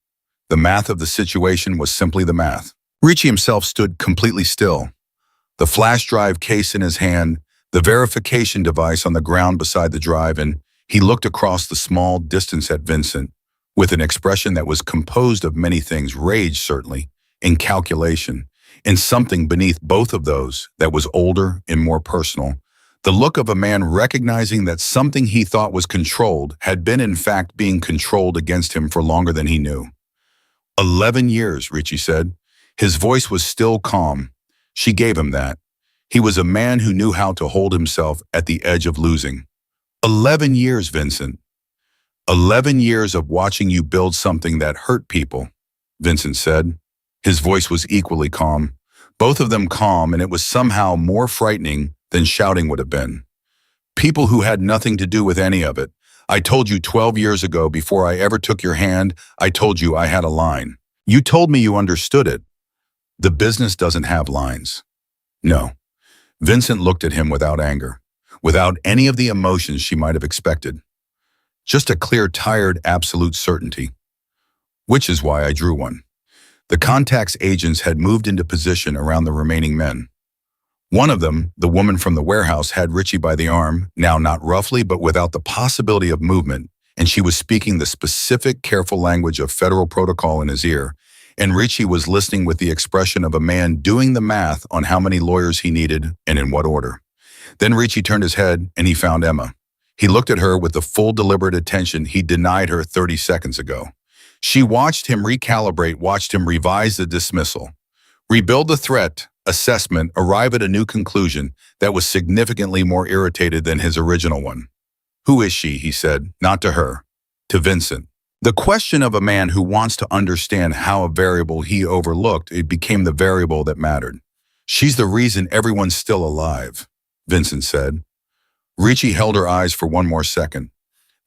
The math of the situation was simply the math. Richie himself stood completely still, the flash drive case in his hand, the verification device on the ground beside the drive, and he looked across the small distance at Vincent with an expression that was composed of many things, rage certainly, and calculation, and something beneath both of those that was older and more personal, the look of a man recognizing that something he thought was controlled had been in fact being controlled against him for longer than he knew. 11 years, Richie said. His voice was still calm. She gave him that. He was a man who knew how to hold himself at the edge of losing. 11 years, Vincent. 11 years of watching you build something that hurt people, Vincent said. His voice was equally calm, both of them calm, and it was somehow more frightening than shouting would have been. People who had nothing to do with any of it. I told you 12 years ago, before I ever took your hand, I told you I had a line. You told me you understood it. The business doesn't have lines. No. Vincent looked at him without anger, without any of the emotions she might have expected. Just a clear, tired, absolute certainty. Which is why I drew one. The contact's agents had moved into position around the remaining men. One of them, the woman from the warehouse, had Richie by the arm, now not roughly but without the possibility of movement, and she was speaking the specific, careful language of federal protocol in his ear, and Richie was listening with the expression of a man doing the math on how many lawyers he needed and in what order. Then Richie turned his head and he found Emma. He looked at her with the full deliberate attention he denied her 30 seconds ago. She watched him recalibrate, watched him revise the dismissal, rebuild the threat, assessment, arrive at a new conclusion that was significantly more irritated than his original one. Who is she, he said, not to her, to Vincent. The question of a man who wants to understand how a variable he overlooked, it became the variable that mattered. She's the reason everyone's still alive, Vincent said. Richie held her eyes for one more second.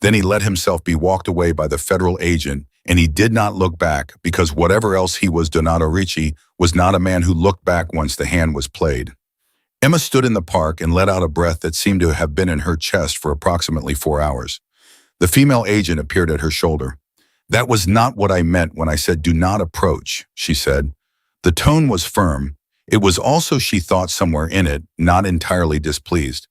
Then he let himself be walked away by the federal agent, and he did not look back because whatever else he was, Donato Richie was not a man who looked back once the hand was played. Emma stood in the park and let out a breath that seemed to have been in her chest for approximately 4 hours. The female agent appeared at her shoulder. That was not what I meant when I said do not approach, she said. The tone was firm. It was also, she thought, somewhere in it, not entirely displeased.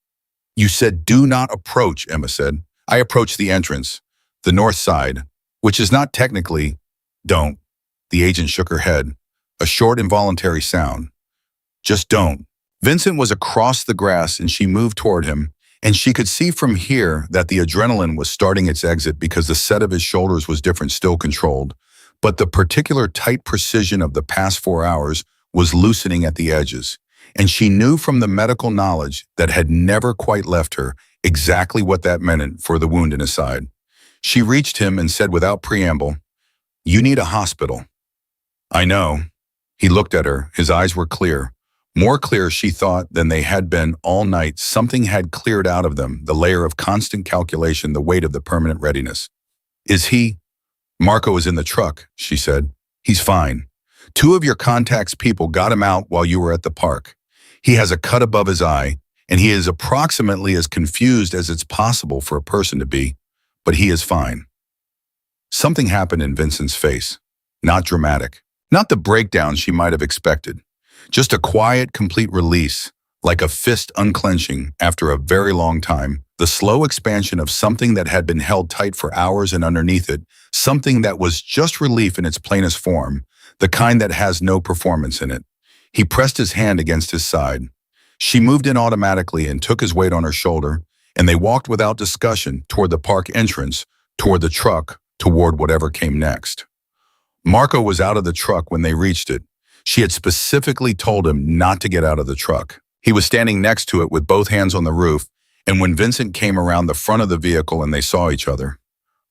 You said do not approach, Emma said. I approached the entrance, the north side, which is not technically, don't. The agent shook her head, a short involuntary sound. Just don't. Vincent was across the grass and she moved toward him, and she could see from here that the adrenaline was starting its exit because the set of his shoulders was different, still controlled, but the particular tight precision of the past 4 hours was loosening at the edges, and she knew from the medical knowledge that had never quite left her exactly what that meant for the wound in his side. She reached him and said without preamble, "You need a hospital." "I know." He looked at her. His eyes were clear. More clear, she thought, than they had been all night. Something had cleared out of them, the layer of constant calculation, the weight of the permanent readiness. "Is he?" "Marco is in the truck," she said. "He's fine. 2 of your contact's people got him out while you were at the park. He has a cut above his eye, and he is approximately as confused as it's possible for a person to be, but he is fine." Something happened in Vincent's face. Not dramatic. Not the breakdown she might have expected. Just a quiet, complete release, like a fist unclenching after a very long time, the slow expansion of something that had been held tight for hours, and underneath it, something that was just relief in its plainest form, the kind that has no performance in it. He pressed his hand against his side. She moved in automatically and took his weight on her shoulder, and they walked without discussion toward the park entrance, toward the truck, toward whatever came next. Marco was out of the truck when they reached it. She had specifically told him not to get out of the truck. He was standing next to it with both hands on the roof, and when Vincent came around the front of the vehicle and they saw each other,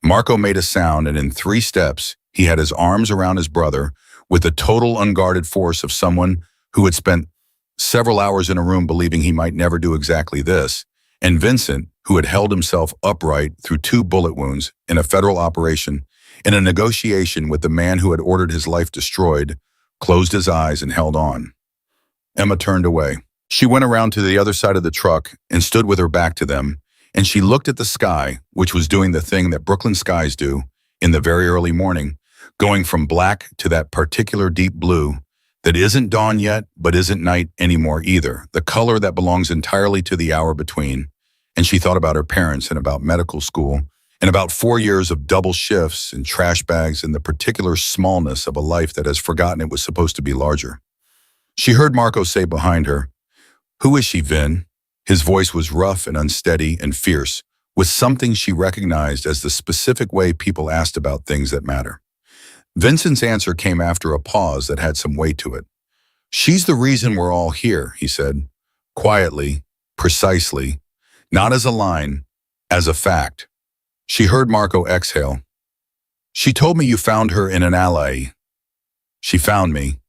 Marco made a sound, and in 3 steps, he had his arms around his brother with the total unguarded force of someone who had spent several hours in a room believing he might never do exactly this, and Vincent, who had held himself upright through 2 bullet wounds in a federal operation, in a negotiation with the man who had ordered his life destroyed, closed his eyes and held on. Emma turned away. She went around to the other side of the truck and stood with her back to them, and she looked at the sky, which was doing the thing that Brooklyn skies do in the very early morning, going from black to that particular deep blue that isn't dawn yet, but isn't night anymore either, the color that belongs entirely to the hour between. And she thought about her parents and about medical school, and about 4 years of double shifts and trash bags and the particular smallness of a life that has forgotten it was supposed to be larger. She heard Marco say behind her, "Who is she, Vin?" His voice was rough and unsteady and fierce, with something she recognized as the specific way people asked about things that matter. Vincent's answer came after a pause that had some weight to it. "She's the reason we're all here," he said, quietly, precisely, not as a line, as a fact. She heard Marco exhale. "She told me you found her in an alley." "She found me."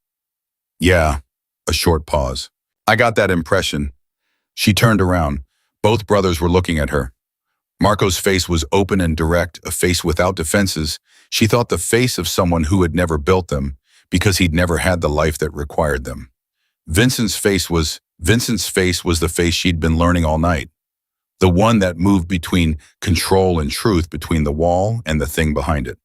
"Yeah." A short pause. "I got that impression." She turned around. Both brothers were looking at her. Marco's face was open and direct, a face without defenses. She thought the face of someone who had never built them, because he'd never had the life that required them. Vincent's face was the face she'd been learning all night. The one that moved between control and truth, between the wall and the thing behind it.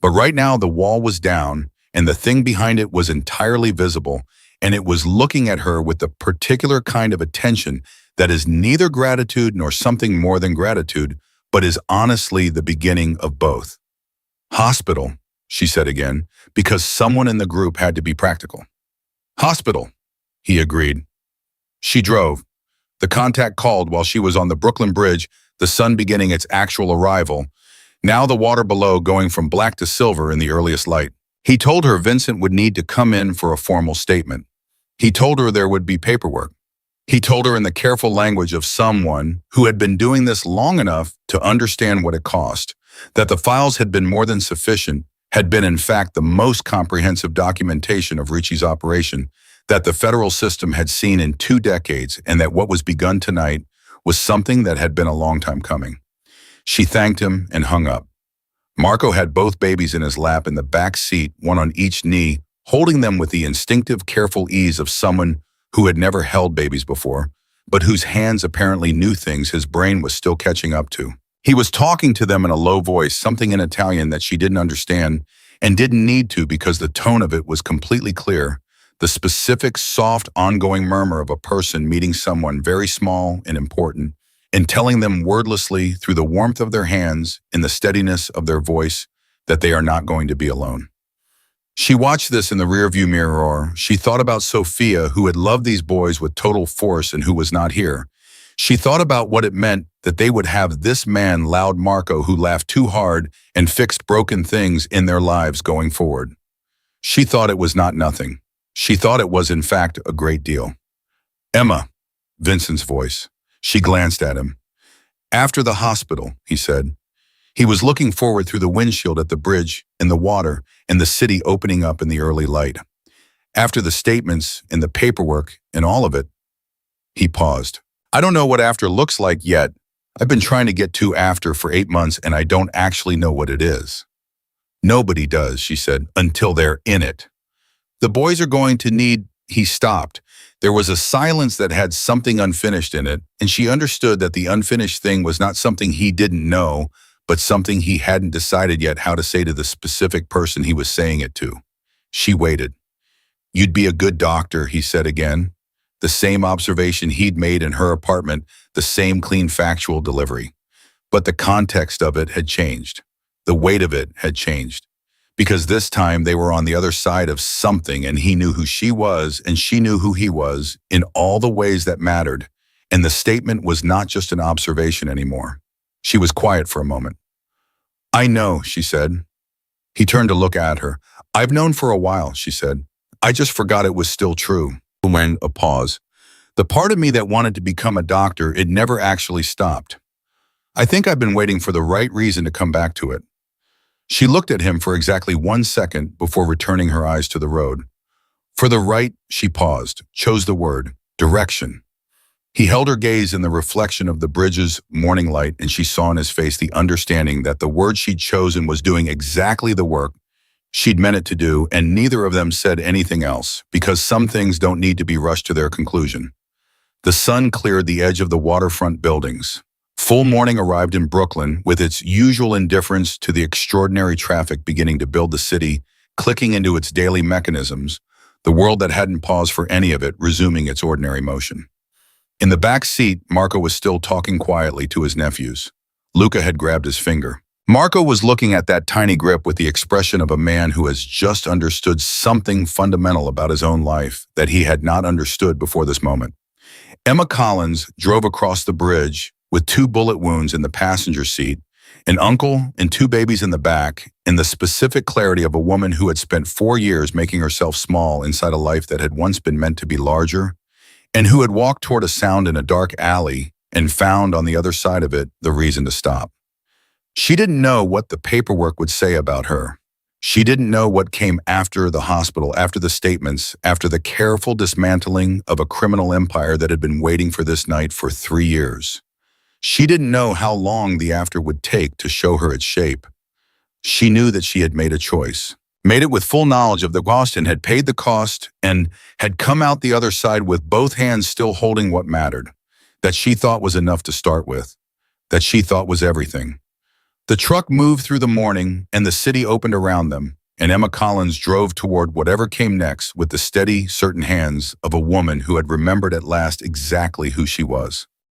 But right now the wall was down, and the thing behind it was entirely visible, and it was looking at her with the particular kind of attention that is neither gratitude nor something more than gratitude, but is honestly the beginning of both. "Hospital," she said again, because someone in the group had to be practical. "Hospital," he agreed. She drove. The contact called while she was on the Brooklyn Bridge, the sun beginning its actual arrival, now the water below going from black to silver in the earliest light. He told her Vincent would need to come in for a formal statement. He told her there would be paperwork. He told her in the careful language of someone who had been doing this long enough to understand what it cost, that the files had been more than sufficient, had been in fact the most comprehensive documentation of Ricci's operation that the federal system had seen in 2 decades, and that what was begun tonight was something that had been a long time coming. She thanked him and hung up. Marco had both babies in his lap in the back seat, one on each knee, holding them with the instinctive, careful ease of someone who had never held babies before, but whose hands apparently knew things his brain was still catching up to. He was talking to them in a low voice, something in Italian that she didn't understand and didn't need to, because the tone of it was completely clear. The specific, soft, ongoing murmur of a person meeting someone very small and important, and telling them wordlessly through the warmth of their hands, in the steadiness of their voice, that they are not going to be alone. She watched this in the rearview mirror. She thought about Sophia, who had loved these boys with total force and who was not here. She thought about what it meant that they would have this man, loud Marco, who laughed too hard and fixed broken things in their lives going forward. She thought it was not nothing. She thought it was, in fact, a great deal. Emma, Vincent's voice. She glanced at him. After the hospital, he said. He was looking forward through the windshield at the bridge, and the water, and the city opening up in the early light. After the statements and the paperwork and all of it, he paused. I don't know what after looks like yet. I've been trying to get to after for 8 months and I don't actually know what it is. Nobody does, she said, until they're in it. The boys are going to need, he stopped. There was a silence that had something unfinished in it, and she understood that the unfinished thing was not something he didn't know, but something he hadn't decided yet how to say to the specific person he was saying it to. She waited. You'd be a good doctor, he said again. The same observation he'd made in her apartment, the same clean factual delivery. But the context of it had changed. The weight of it had changed. Because this time they were on the other side of something, and he knew who she was and she knew who he was in all the ways that mattered. And the statement was not just an observation anymore. She was quiet for a moment. I know, she said. He turned to look at her. I've known for a while, she said. I just forgot it was still true. When a pause. The part of me that wanted to become a doctor, it never actually stopped. I think I've been waiting for the right reason to come back to it. She looked at him for exactly 1 second before returning her eyes to the road. For the right, she paused, chose the word, direction. He held her gaze in the reflection of the bridge's morning light, and she saw in his face the understanding that the word she'd chosen was doing exactly the work she'd meant it to do, and neither of them said anything else, because some things don't need to be rushed to their conclusion. The sun cleared the edge of the waterfront buildings. Full morning arrived in Brooklyn with its usual indifference to the extraordinary traffic beginning to build the city, clicking into its daily mechanisms, the world that hadn't paused for any of it resuming its ordinary motion. In the back seat, Marco was still talking quietly to his nephews. Luca had grabbed his finger. Marco was looking at that tiny grip with the expression of a man who has just understood something fundamental about his own life that he had not understood before this moment. Emma Collins drove across the bridge with 2 bullet wounds in the passenger seat, an uncle and 2 babies in the back, and the specific clarity of a woman who had spent 4 years making herself small inside a life that had once been meant to be larger, and who had walked toward a sound in a dark alley and found on the other side of it the reason to stop. She didn't know what the paperwork would say about her. She didn't know what came after the hospital, after the statements, after the careful dismantling of a criminal empire that had been waiting for this night for 3 years. She didn't know how long the after would take to show her its shape. She knew that she had made a choice, made it with full knowledge of the cost and had paid the cost and had come out the other side with both hands still holding what mattered, that she thought was enough to start with, that she thought was everything. The truck moved through the morning and the city opened around them, and Emma Collins drove toward whatever came next with the steady, certain hands of a woman who had remembered at last exactly who she was.